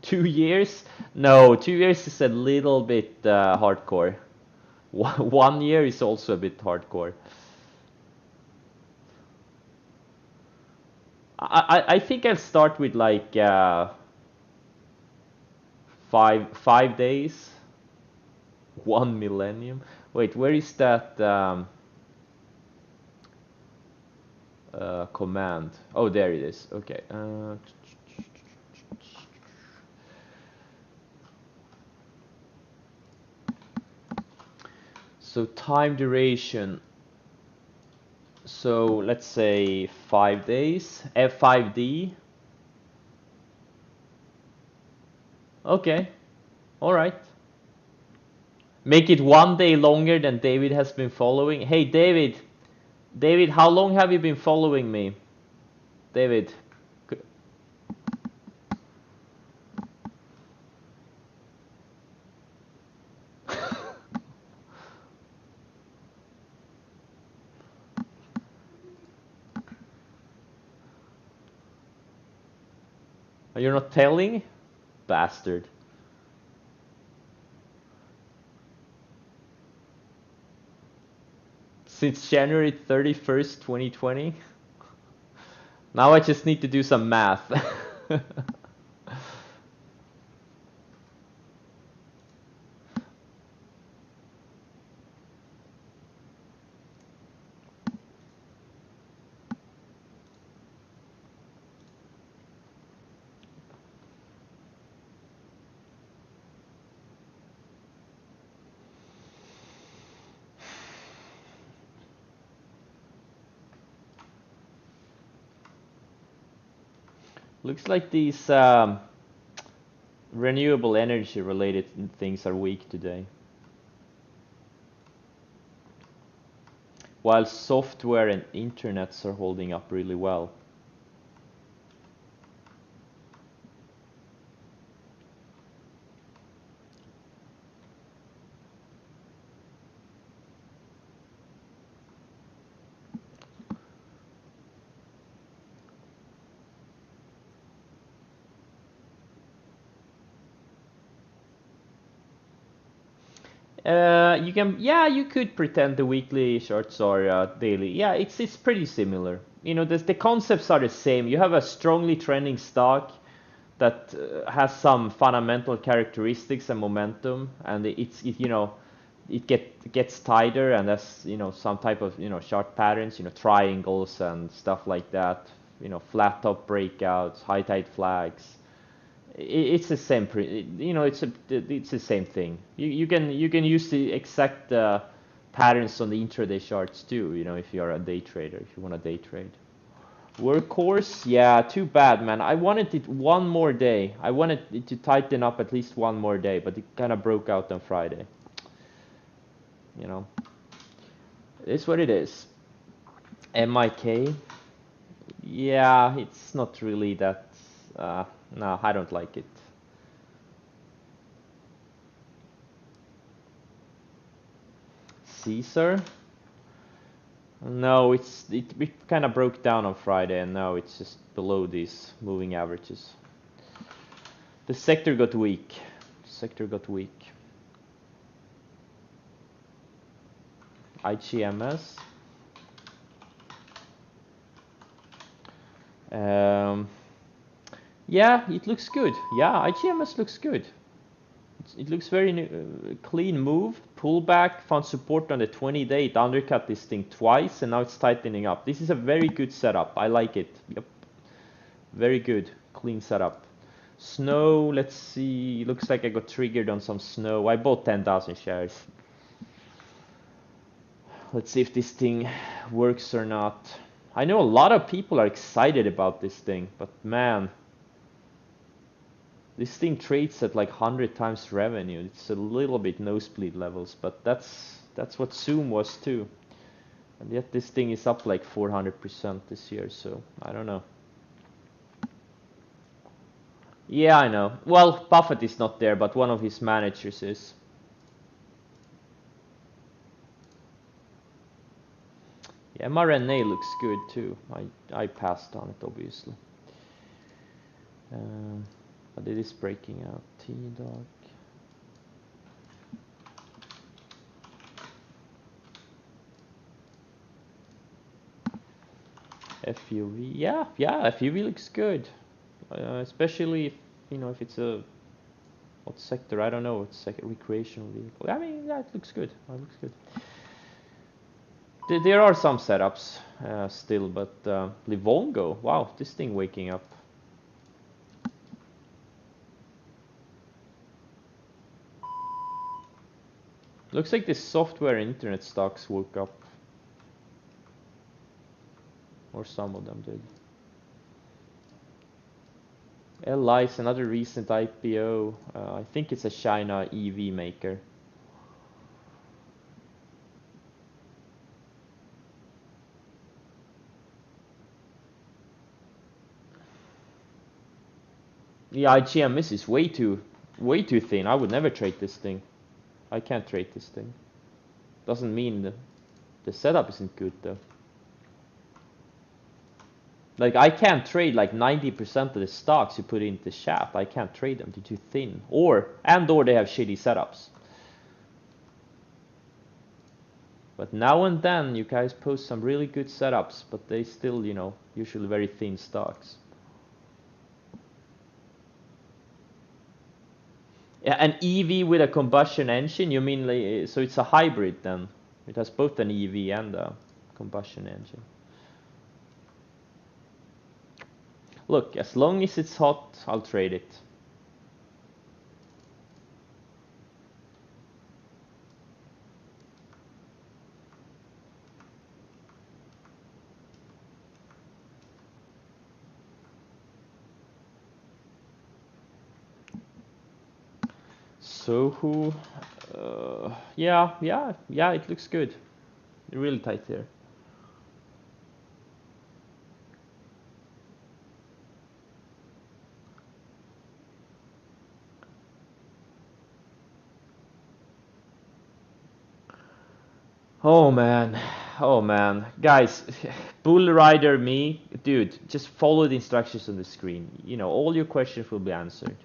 2 years? No, 2 years is a little bit hardcore. 1 year is also a bit hardcore. I think I'll start with like 5 days. 1 millennium. Wait, where is that command? Oh, there it is. Okay. So time duration. So let's say 5 days. F5D. Okay. All right. Make it 1 day longer than David has been following. Hey, David. David, how long have you been following me? David. You're not telling? Bastard. Since January 31st, 2020? Now I just need to do some math. Looks like these renewable energy related things are weak today. While software and internets are holding up really well. You can, yeah, you could pretend the weekly shorts are daily. Yeah, it's pretty similar. You know, the concepts are the same. You have a strongly trending stock that has some fundamental characteristics and momentum, and you know, gets tighter and has, you know, some type of, you know, chart patterns, you know, triangles and stuff like that. You know, flat top breakouts, high tide flags. It's the same, you know, it's the same thing. You can use the exact patterns on the intraday charts too. You know, if you're a day trader, if you want to day trade. Workhorse, yeah, too bad, man. I wanted it one more day. I wanted it to tighten up at least one more day, but it kind of broke out on Friday. You know, it's what it is. MIK, yeah, it's not really that. No, I don't like it. Caesar? No, it kind of broke down on Friday, and now it's just below these moving averages. The sector got weak. Sector got weak. IGMS. Yeah, it looks good. Yeah, IGMS looks good. It looks very clean move. Pullback, found support on the 20-day. It undercut this thing twice, and now it's tightening up. This is a very good setup. I like it. Yep. Very good. Clean setup. Snow, let's see. Looks like I got triggered on some snow. I bought 10,000 shares. Let's see if this thing works or not. I know a lot of people are excited about this thing, but man, This thing trades at like 100 times revenue. It's a little bit nosebleed levels, but that's what Zoom was too. And yet this thing is up like 400% this year, so I don't know. Yeah, I know. Well, Buffett is not there, but one of his managers is. Yeah, mRNA looks good too. I passed on it, obviously. But it is breaking out. T-Dog. FUV. Yeah, FUV looks good. Especially if, if it's a... What sector? I don't know. It's like a recreational vehicle. I mean, yeah, it looks good. It looks good. There are some setups still, but Livongo, wow, this thing waking up. Looks like the software internet stocks woke up. Or some of them did. LI is another recent IPO. I think it's a China EV maker. The IGMS is way too thin. I would never trade this thing. I can't trade this thing. Doesn't mean the setup isn't good though. Like I can't trade like 90% of the stocks you put into the chat. I can't trade them. They're too thin. Or they have shitty setups. But now and then you guys post some really good setups, but they still, usually very thin stocks. Yeah, an EV with a combustion engine, you mean like, so it's a hybrid then? It has both an EV and a combustion engine. Look, as long as it's hot, I'll trade it. Sohu, yeah, it looks good. Really tight here. Oh man, guys, bull rider me, dude, just follow the instructions on the screen. All your questions will be answered.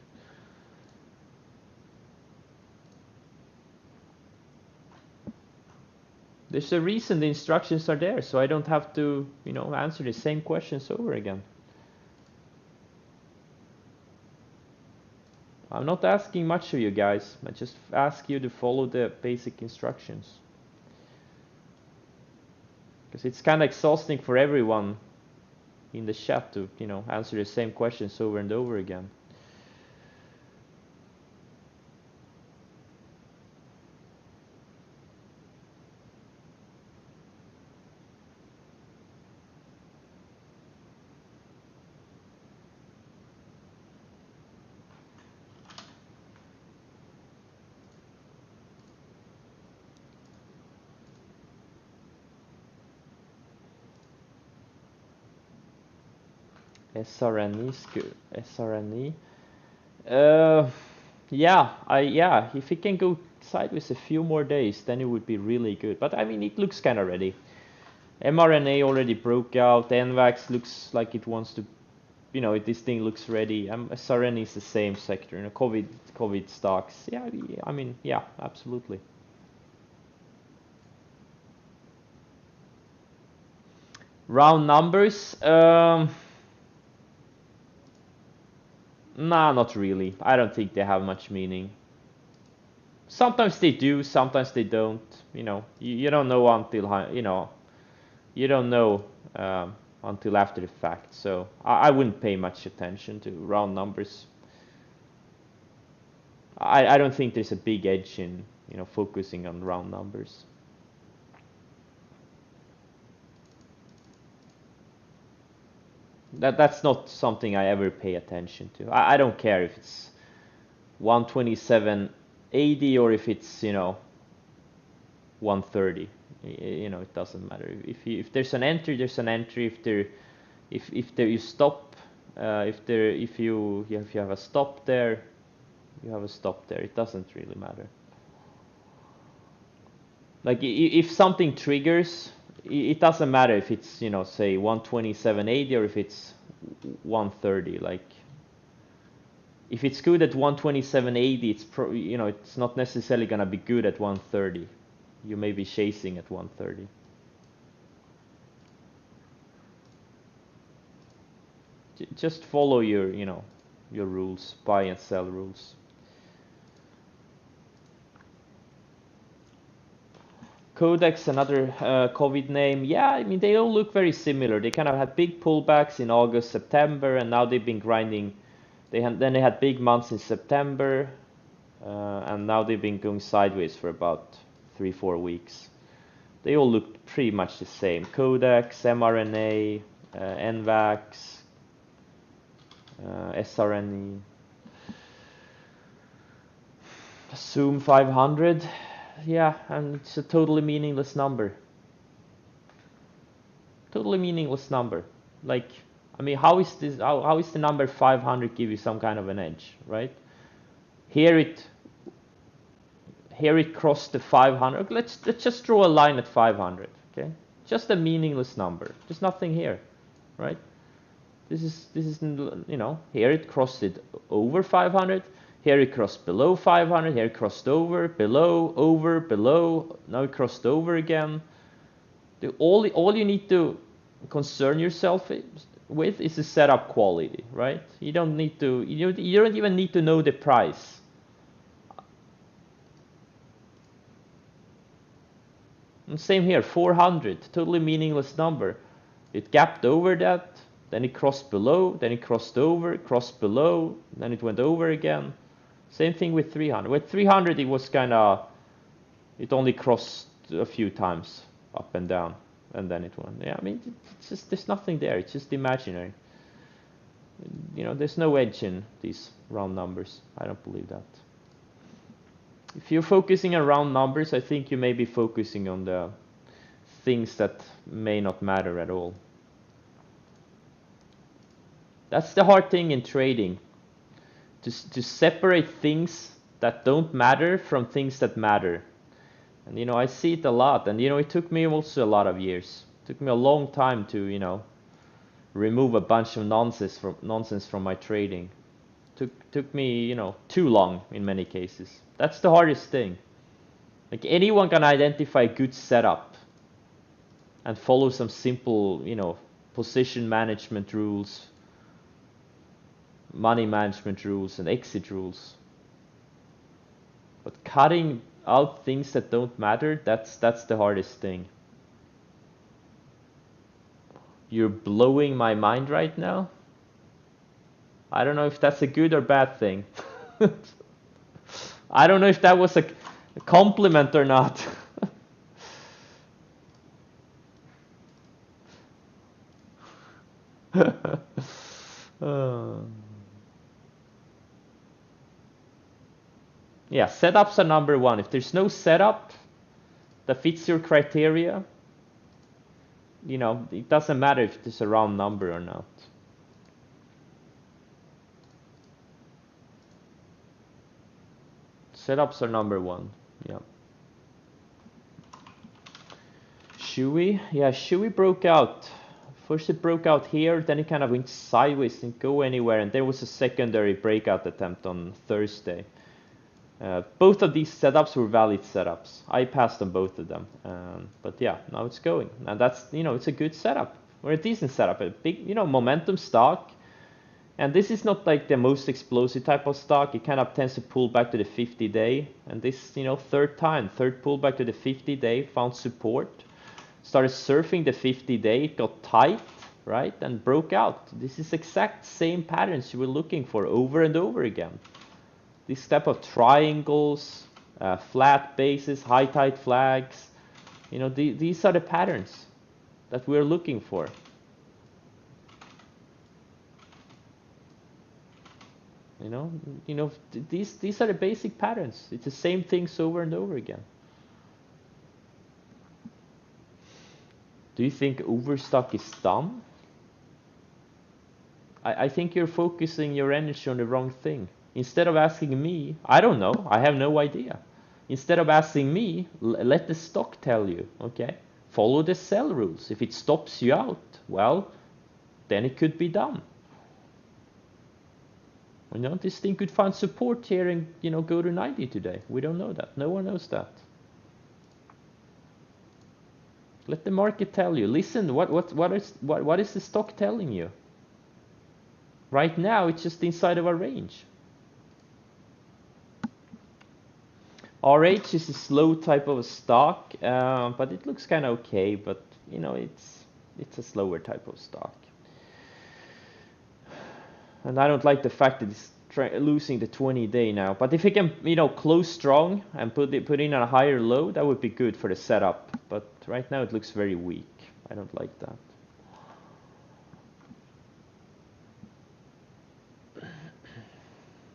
There's a reason the instructions are there, so I don't have to, answer the same questions over again. I'm not asking much of you guys. I just ask you to follow the basic instructions. Because it's kind of exhausting for everyone in the chat to, answer the same questions over and over again. SRNE is good. SRNE. Yeah, if it can go sideways a few more days, then it would be really good. But I mean, it looks kind of ready. mRNA already broke out. NVAX looks like it wants to, this thing looks ready. SRNE is the same sector. COVID stocks. Yeah, I mean, yeah, absolutely. Round numbers. Nah, not really. I don't think they have much meaning. Sometimes they do, sometimes they don't. You don't know until you don't know until after the fact. So I wouldn't pay much attention to round numbers. I don't think there's a big edge in focusing on round numbers. That's not something I ever pay attention to. I don't care if it's 127.80 or if it's, you know, 130. You know, it doesn't matter. If there's an entry, there's an entry. If there you stop, if you have a stop there, you have a stop there. It doesn't really matter. Like if something triggers, it doesn't matter if it's, you know, say 127.80 or if it's 130. Like if it's good at 127.80, it's you know, it's not necessarily gonna be good at 130. You may be chasing at 130. Just follow your, you know, your rules, buy and sell rules. Codex, another COVID name. Yeah, I mean, they all look very similar. They kind of had big pullbacks in August, September, and now they've been grinding. Then they had big months in September, and now they've been going sideways for about 3-4 weeks. They all look pretty much the same. Codex, mRNA, NVAX, SRNE, Zoom 500. Yeah, and it's a totally meaningless number. Totally meaningless number. Like, I mean, how is this? How is the number 500 give you some kind of an edge, right? Here it crossed the 500. Let's just draw a line at 500. Okay, just a meaningless number. There's nothing here, right? This is you know, here it crossed it over 500. Here it crossed below 500, here it crossed over, below, now it crossed over again. All you need to concern yourself with is the setup quality, right? You don't need to, you don't even need to know the price. And same here, 400, totally meaningless number. It gapped over that, then it crossed below, then it crossed over, crossed below, then it went over again. Same thing with 300. With 300, it was kind of, it only crossed a few times up and down, and then it went. Yeah, I mean, it's just, there's nothing there. It's just imaginary. You know, there's no edge in these round numbers. I don't believe that. If you're focusing on round numbers, I think you may be focusing on the things that may not matter at all. That's the hard thing in trading. To separate things that don't matter from things that matter. And you know, I see it a lot, and you know, it took me also a lot of years. It took me a long time to, you know, remove a bunch of nonsense from my trading. Took me, you know, too long in many cases. That's the hardest thing. Like, anyone can identify a good setup and follow some simple, you know, position management rules, money management rules, and exit rules. But cutting out things that don't matter, that's the hardest thing. You're blowing my mind right now. I don't know if that's a good or bad thing. I don't know if that was a compliment or not. Yeah, setups are number one. If there's no setup that fits your criteria, you know, it doesn't matter if it's a round number or not. Setups are number one. Yeah. Shui, yeah, Shui broke out. First it broke out here, then it kind of went sideways, didn't go anywhere, and there was a secondary breakout attempt on Thursday. Both of these setups were valid setups. I passed on both of them, but yeah, now it's going, and that's, you know, it's a good setup or a decent setup, a big, you know, momentum stock. And this is not like the most explosive type of stock. It kind of tends to pull back to the 50-day, and this, you know, third pullback to the 50-day, found support, started surfing the 50-day, it got tight, right, and broke out. This is exact same patterns you were looking for over and over again. This type of triangles, flat bases, high tight flags, you know, these are the patterns that we're looking for. You know, these are the basic patterns. It's the same things over and over again. Do you think Overstock is dumb? I think you're focusing your energy on the wrong thing. Instead of asking me, I don't know, I have no idea. Instead of asking me, let the stock tell you, okay? Follow the sell rules. If it stops you out, well, then it could be dumb. You know, this thing could find support here and, you know, go to 90 today. We don't know that. No one knows that. Let the market tell you. Listen, what is the stock telling you? Right now, it's just inside of our range. RH is a slow type of a stock, but it looks kind of okay. But you know, it's a slower type of stock, and I don't like the fact that it's losing the 20-day now. But if it can, you know, close strong and put in a higher low, that would be good for the setup. But right now, it looks very weak. I don't like that.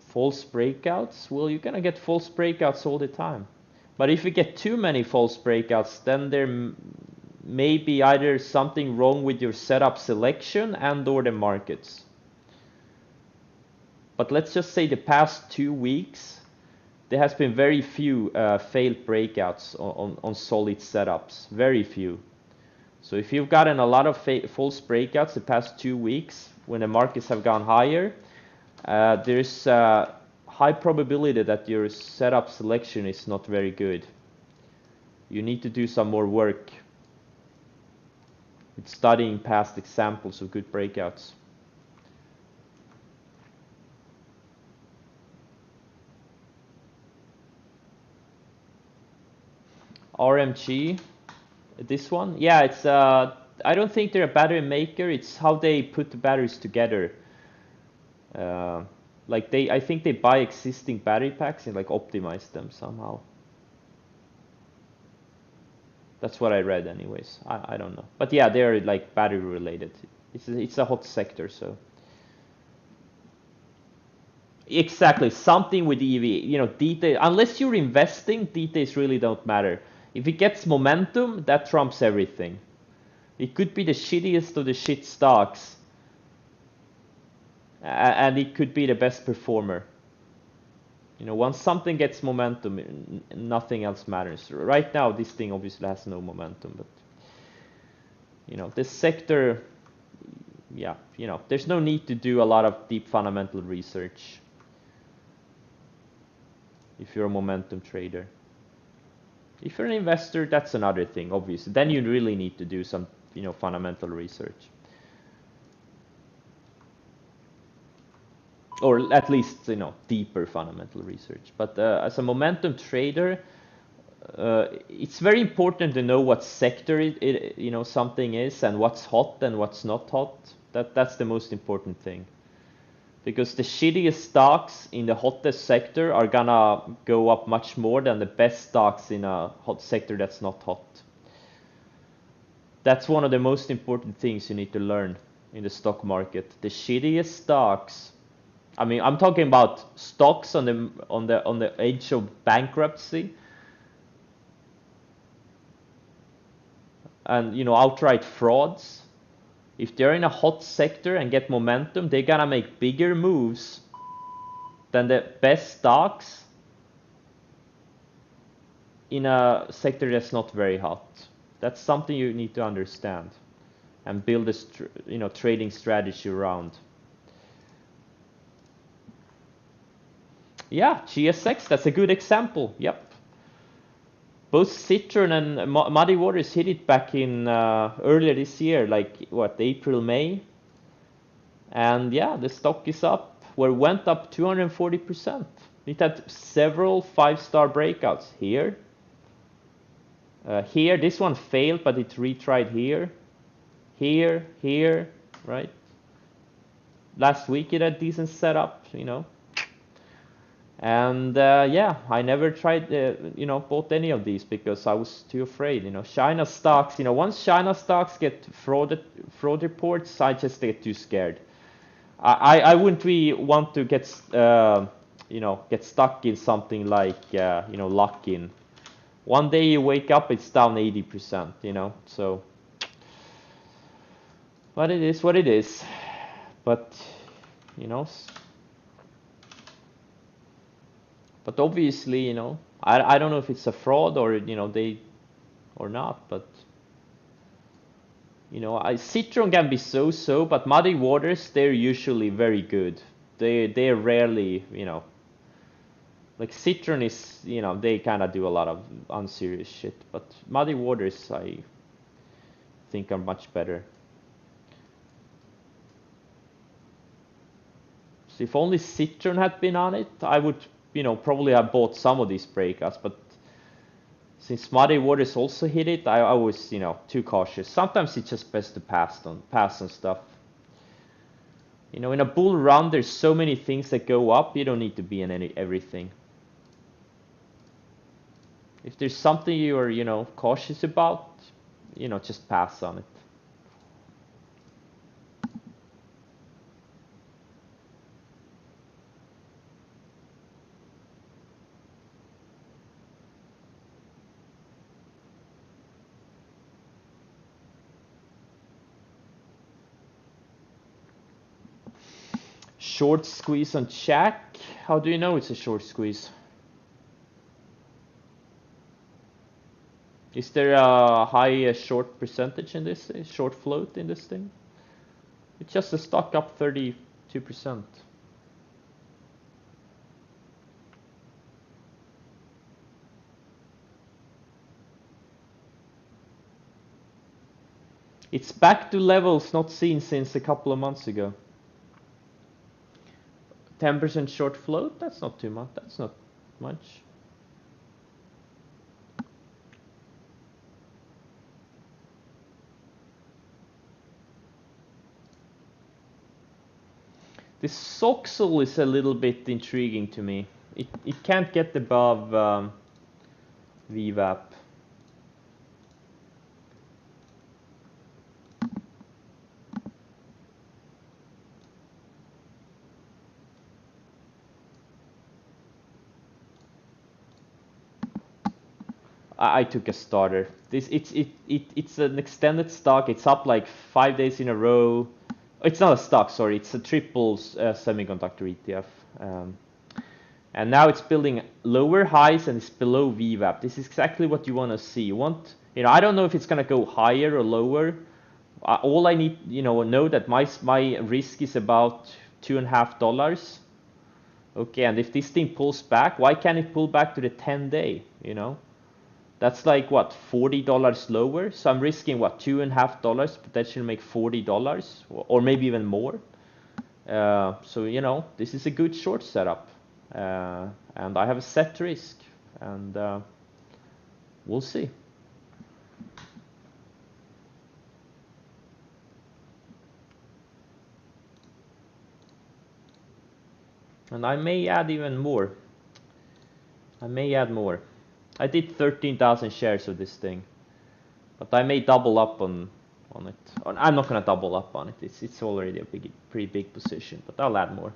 False breakouts? Well, you're gonna get false breakouts all the time. But if you get too many false breakouts, then there may be either something wrong with your setup selection and or the markets. But let's just say the past 2 weeks, there has been very few failed breakouts on solid setups. Very few. So if you've gotten a lot of false breakouts the past 2 weeks, when the markets have gone higher, there's a high probability that your setup selection is not very good. You need to do some more work with studying past examples of good breakouts. RMG, this one? Yeah, it's I don't think they're a battery maker. It's how they put the batteries together. Like I think they buy existing battery packs and like optimize them somehow. That's what I read anyways. I don't know. But yeah, they're like battery related. It's a hot sector, so. Exactly, something with EV, you know, detail. Unless you're investing, details really don't matter. If it gets momentum, that trumps everything. It could be the shittiest of the shit stocks, and it could be the best performer. You know, once something gets momentum, nothing else matters. Right now, this thing obviously has no momentum, but you know, this sector, yeah, you know, there's no need to do a lot of deep fundamental research if you're a momentum trader. If you're an investor, that's another thing, obviously. Then you really need to do some, you know, fundamental research. Or at least, you know, deeper fundamental research. But as a momentum trader, it's very important to know what sector you know, something is and what's hot and what's not hot. That's the most important thing. Because the shittiest stocks in the hottest sector are gonna go up much more than the best stocks in a hot sector that's not hot. That's one of the most important things you need to learn in the stock market. The shittiest stocks, I mean, I'm talking about stocks on the edge of bankruptcy and, you know, outright frauds. If they're in a hot sector and get momentum, they're gonna make bigger moves than the best stocks in a sector that's not very hot. That's something you need to understand and build a you know, trading strategy around. Yeah, GSX, that's a good example. Yep. Both Citron and Muddy Waters hit it back in earlier this year, like what, April, May. And yeah, the stock is up, where it went up 240%. It had several 5-star breakouts here. Here, this one failed, but it retried here. Here, right? Last week it had decent setup, you know. And yeah, I never tried, you know, bought any of these because I was too afraid. You know, China stocks, you know, once China stocks get fraud reports, I just get too scared. I wouldn't really want to get get stuck in something like lock in. One day you wake up, it's down 80%, so. But it is what it is. But you know, but obviously, I don't know if it's a fraud or they or not, but Citron can be so, but Muddy Waters, they're usually very good. They're rarely, like Citron is, they kind of do a lot of unserious shit, but Muddy Waters I think are much better. So if only Citron had been on it, I would, probably have bought some of these breakouts, but since Muddy Waters also hit it, I was, too cautious. Sometimes it's just best to pass on stuff. In a bull run, there's so many things that go up, you don't need to be in everything. If there's something you are, cautious about, just pass on it. Short squeeze on Jack. How do you know it's a short squeeze? Is there a high short percentage in this, short float in this thing? It's just a stock up 32%. It's back to levels not seen since a couple of months ago. 10% short float, that's not too much. That's not much. This Soxel is a little bit intriguing to me. It can't get above VWAP. I took a starter. It's an extended stock. It's up like 5 days in a row. It's not a stock, sorry. It's a triple semiconductor ETF. And now it's building lower highs and it's below VWAP. This is exactly what you want to see. You want, I don't know if it's gonna go higher or lower. All I need, know that my risk is about $2.50. Okay, and if this thing pulls back, why can't it pull back to the 10-day? That's like what, $40 lower. So I'm risking what, $2.50 potentially make $40 or maybe even more. So this is a good short setup, and I have a set risk, and we'll see. And I may add even more. I may add more. I did 13,000 shares of this thing, but I may double up on it. I'm not gonna double up on it. It's already a pretty big position, but I'll add more.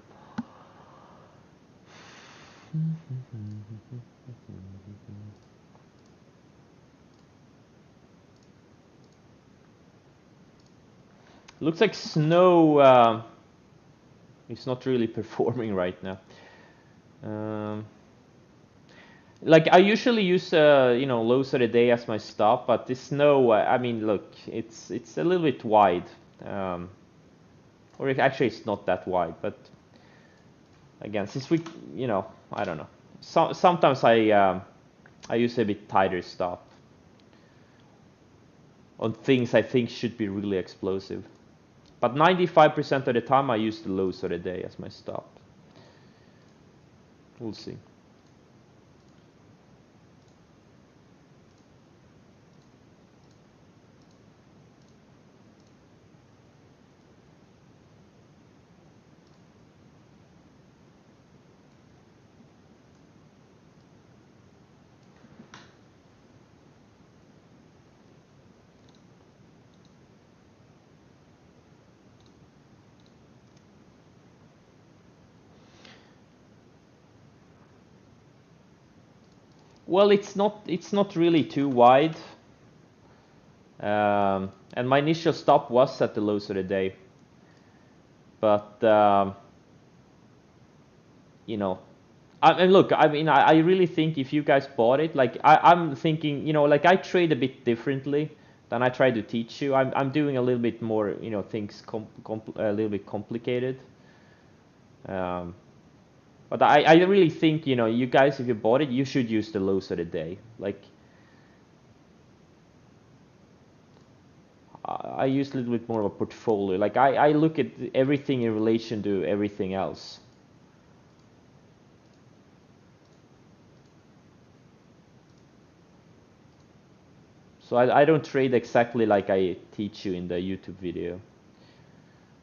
Looks like Snow is not really performing right now. Like I usually use lows of the day as my stop, but this Snow, I mean, look, it's a little bit wide, or actually it's not that wide, but again, since we, I don't know. Sometimes I use a bit tighter stop on things I think should be really explosive, but 95% of the time I use the lows of the day as my stop. We'll see. Well, it's not really too wide. And my initial stop was at the lows of the day. But you know, and look, I mean, I really think if you guys bought it, like I'm thinking, you know, like I trade a bit differently than I try to teach you. I'm doing a little bit more, you know, things a little bit complicated. But I really think, you know, you guys, if you bought it, you should use the lows of the day. Like I use a little bit more of a portfolio. Like I look at everything in relation to everything else. So I don't trade exactly like I teach you in the YouTube video.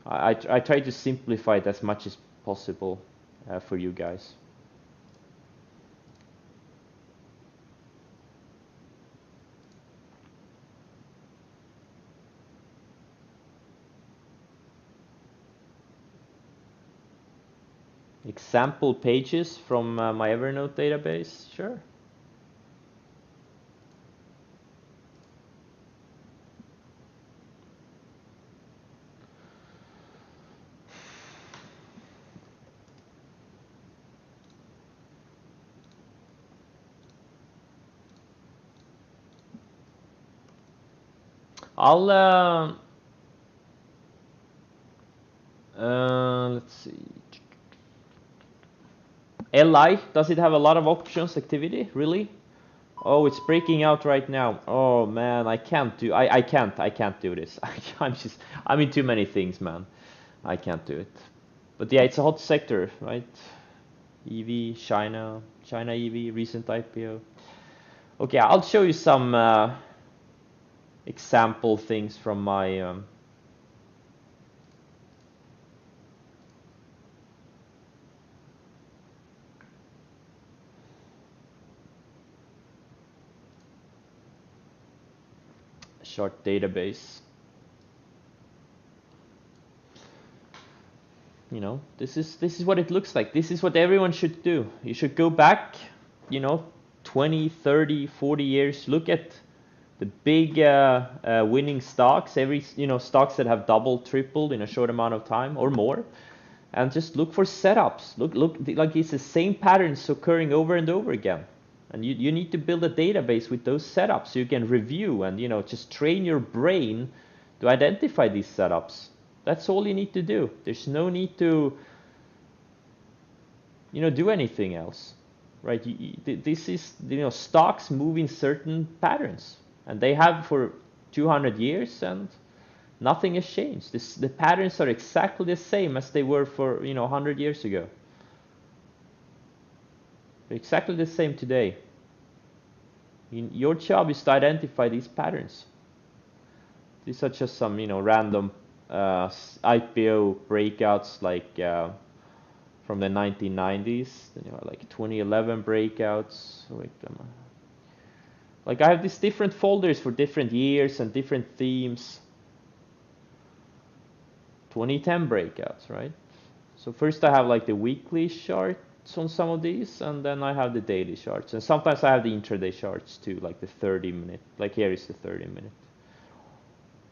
I try to simplify it as much as possible for you guys. Example pages from my Evernote database, sure. I'll let's see. LI, does it have a lot of options activity? Really? Oh, it's breaking out right now. Oh man, I can't do this. I'm in too many things, man. I can't do it. But yeah, it's a hot sector, right? EV, China EV, recent IPO. Okay, I'll show you some example things from my chart database. You know, this is what it looks like. This is what everyone should do. You should go back, you know, 20, 30, 40 years. Look at the big winning stocks, stocks that have doubled, tripled in a short amount of time or more, and just look for setups. Look like it's the same patterns occurring over and over again. And you need to build a database with those setups so you can review and, you know, just train your brain to identify these setups. That's all you need to do. There's no need to, you know, do anything else, right? This is, you know, stocks move in certain patterns, and they have for 200 years, and nothing has changed. The patterns are exactly the same as they were for, you know, 100 years ago. They're exactly the same today. Your job is to identify these patterns. These are just some, you know, random IPO breakouts, like from the 1990s, you know, like 2011 breakouts. Wait, like I have these different folders for different years and different themes. 2010 breakouts, right? So first I have like the weekly charts on some of these, and then I have the daily charts, and sometimes I have the intraday charts too, like the 30-minute. Like here is the 30-minute.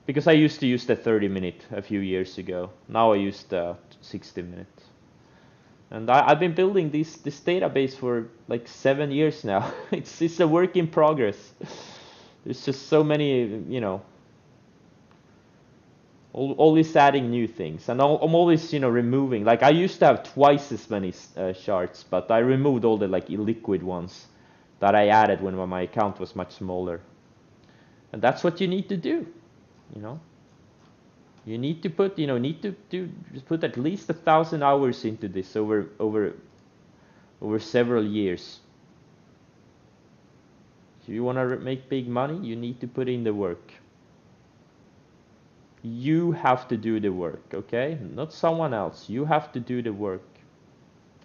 Because I used to use the 30-minute a few years ago. Now I use the 60-minute. And I've been building this database for like 7 years now. It's a work in progress. There's just so many, you know, always adding new things, and I'm always, you know, removing. Like I used to have twice as many charts, but I removed all the like illiquid ones that I added when my account was much smaller. And that's what you need to do, you know. You need to put, you know, put at least 1,000 hours into this over several years. If you want to make big money, you need to put in the work. You have to do the work, okay? Not someone else. You have to do the work.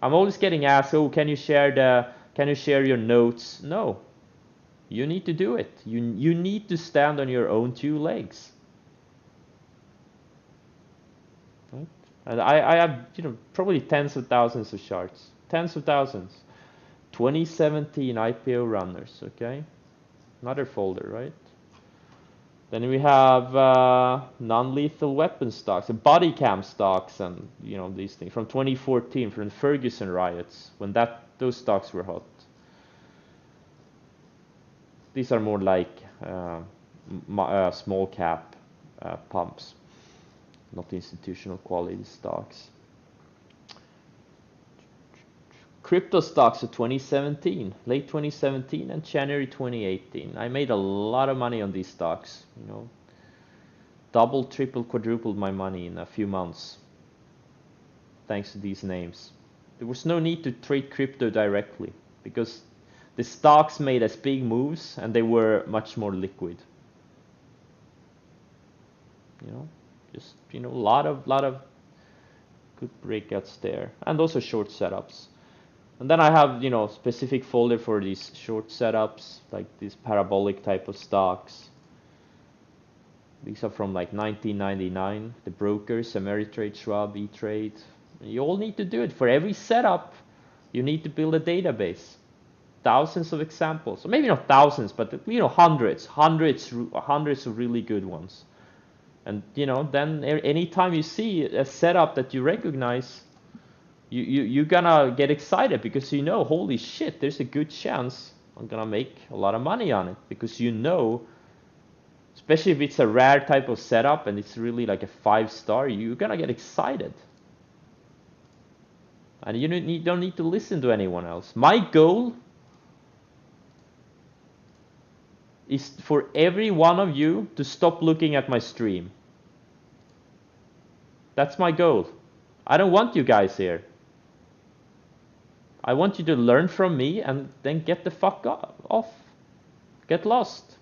I'm always getting asked, "Oh, can you share your notes?" No. You need to do it. You need to stand on your own two legs. Right? And I have, you know, probably tens of thousands of charts. Tens of thousands. 2017 IPO runners, okay? Another folder, right? Then we have non-lethal weapon stocks, body cam stocks, and you know these things from 2014, from the Ferguson riots, when those stocks were hot. These are more like small cap pumps, not institutional quality stocks. Crypto stocks of 2017, late 2017 and January 2018. I made a lot of money on these stocks, you know. Double, triple, quadrupled my money in a few months. Thanks to these names. There was no need to trade crypto directly because the stocks made as big moves and they were much more liquid. You know, just, you know, a lot of good breakouts there, and also short setups. And then I have, you know, specific folder for these short setups, like these parabolic type of stocks. These are from like 1999. The brokers, Ameritrade, Schwab, E-Trade. You all need to do it. For every setup, you need to build a database. Thousands of examples, or maybe not thousands, but you know, hundreds of really good ones. And you know, then anytime you see a setup that you recognize, you're gonna get excited because you know, holy shit, there's a good chance I'm gonna make a lot of money on it, because you know, especially if it's a rare type of setup and it's really like a 5-star, you're gonna get excited. And you don't need to listen to anyone else. My goal is for every one of you to stop looking at my stream. That's my goal. I don't want you guys here. I want you to learn from me and then get the fuck off. Get lost.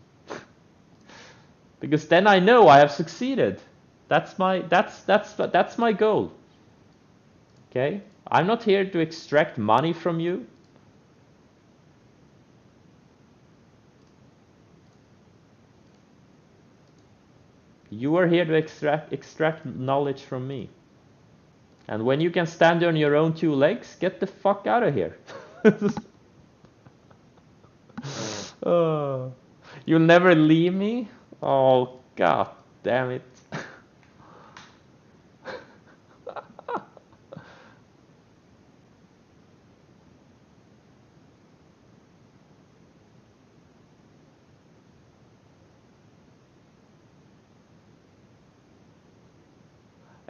Because then I know I have succeeded. That's my goal. Okay? I'm not here to extract money from you. You are here to extract knowledge from me. And when you can stand on your own 2 legs, get the fuck out of here. Oh, you'll never leave me? Oh, god damn it.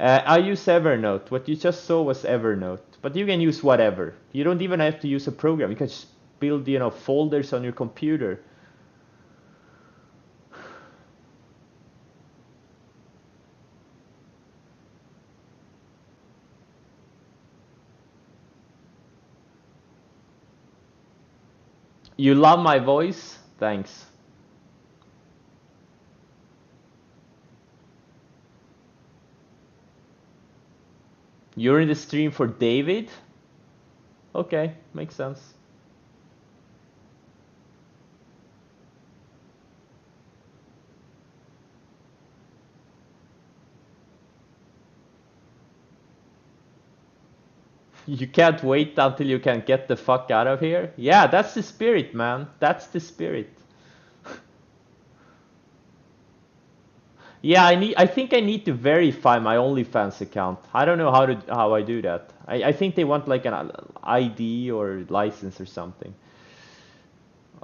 I use Evernote. What you just saw was Evernote. But you can use whatever. You don't even have to use a program. You can just build, you know, folders on your computer. You love my voice? Thanks. You're in the stream for David? Okay, makes sense. You can't wait until you can get the fuck out of here? Yeah, that's the spirit, man. That's the spirit. Yeah, I think I need to verify my OnlyFans account. I don't know how I do that. I think they want like an ID or license or something.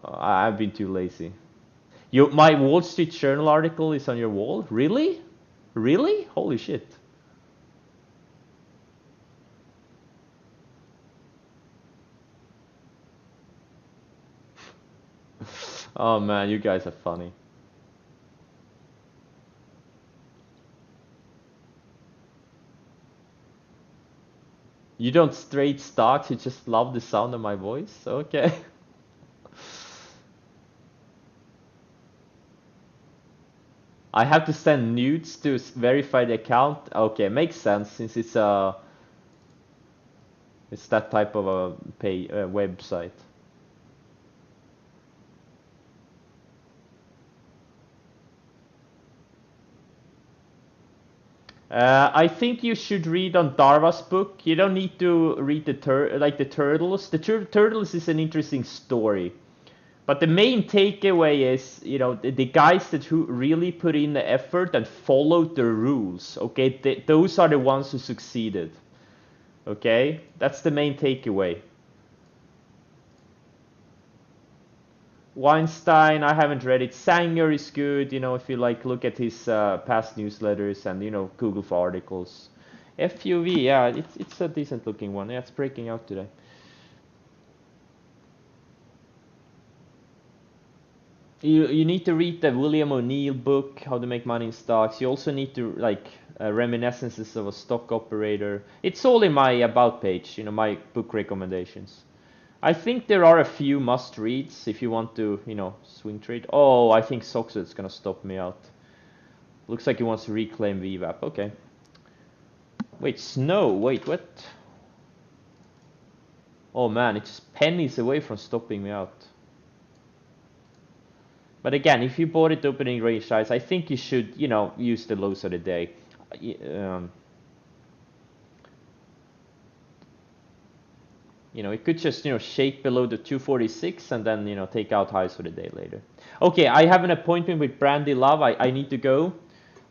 I've been too lazy. My Wall Street Journal article is on your wall? Really? Really? Holy shit. Oh man, you guys are funny. You don't trade stocks, you just love the sound of my voice? Okay. I have to send nudes to verify the account? Okay, makes sense since it's that type of a website. I think you should read on Darva's book. You don't need to read the turtles. The turtles is an interesting story, but the main takeaway is, you know, the guys that who really put in the effort and followed the rules. Okay, those are the ones who succeeded. Okay, that's the main takeaway. Weinstein, I haven't read it. Sanger is good, you know, if you like look at his past newsletters and, you know, Google for articles. FUV, yeah, it's a decent looking one. Yeah, it's breaking out today. You need to read the William O'Neill book, How to Make Money in Stocks. You also need to like Reminiscences of a Stock Operator. It's all in my about page, you know, my book recommendations. I think there are a few must reads if you want to, you know, swing trade. Oh, I think Soxer's gonna stop me out. Looks like he wants to reclaim VWAP. Okay. Wait, Snow. Wait, what? Oh man, it's just pennies away from stopping me out. But again, if you bought it opening range size, I think you should, you know, use the lows of the day. You know, it could just, you know, shake below the 246 and then, you know, take out highs for the day later. Okay, I have an appointment with Brandy Love. I need to go.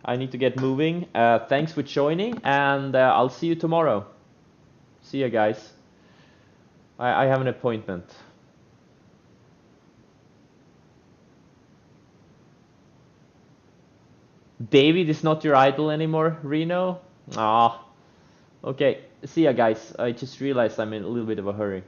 I need to get moving. Thanks for joining, and I'll see you tomorrow. See you guys. I have an appointment. David is not your idol anymore, Reno? Ah, okay. See ya, guys. I just realized I'm in a little bit of a hurry.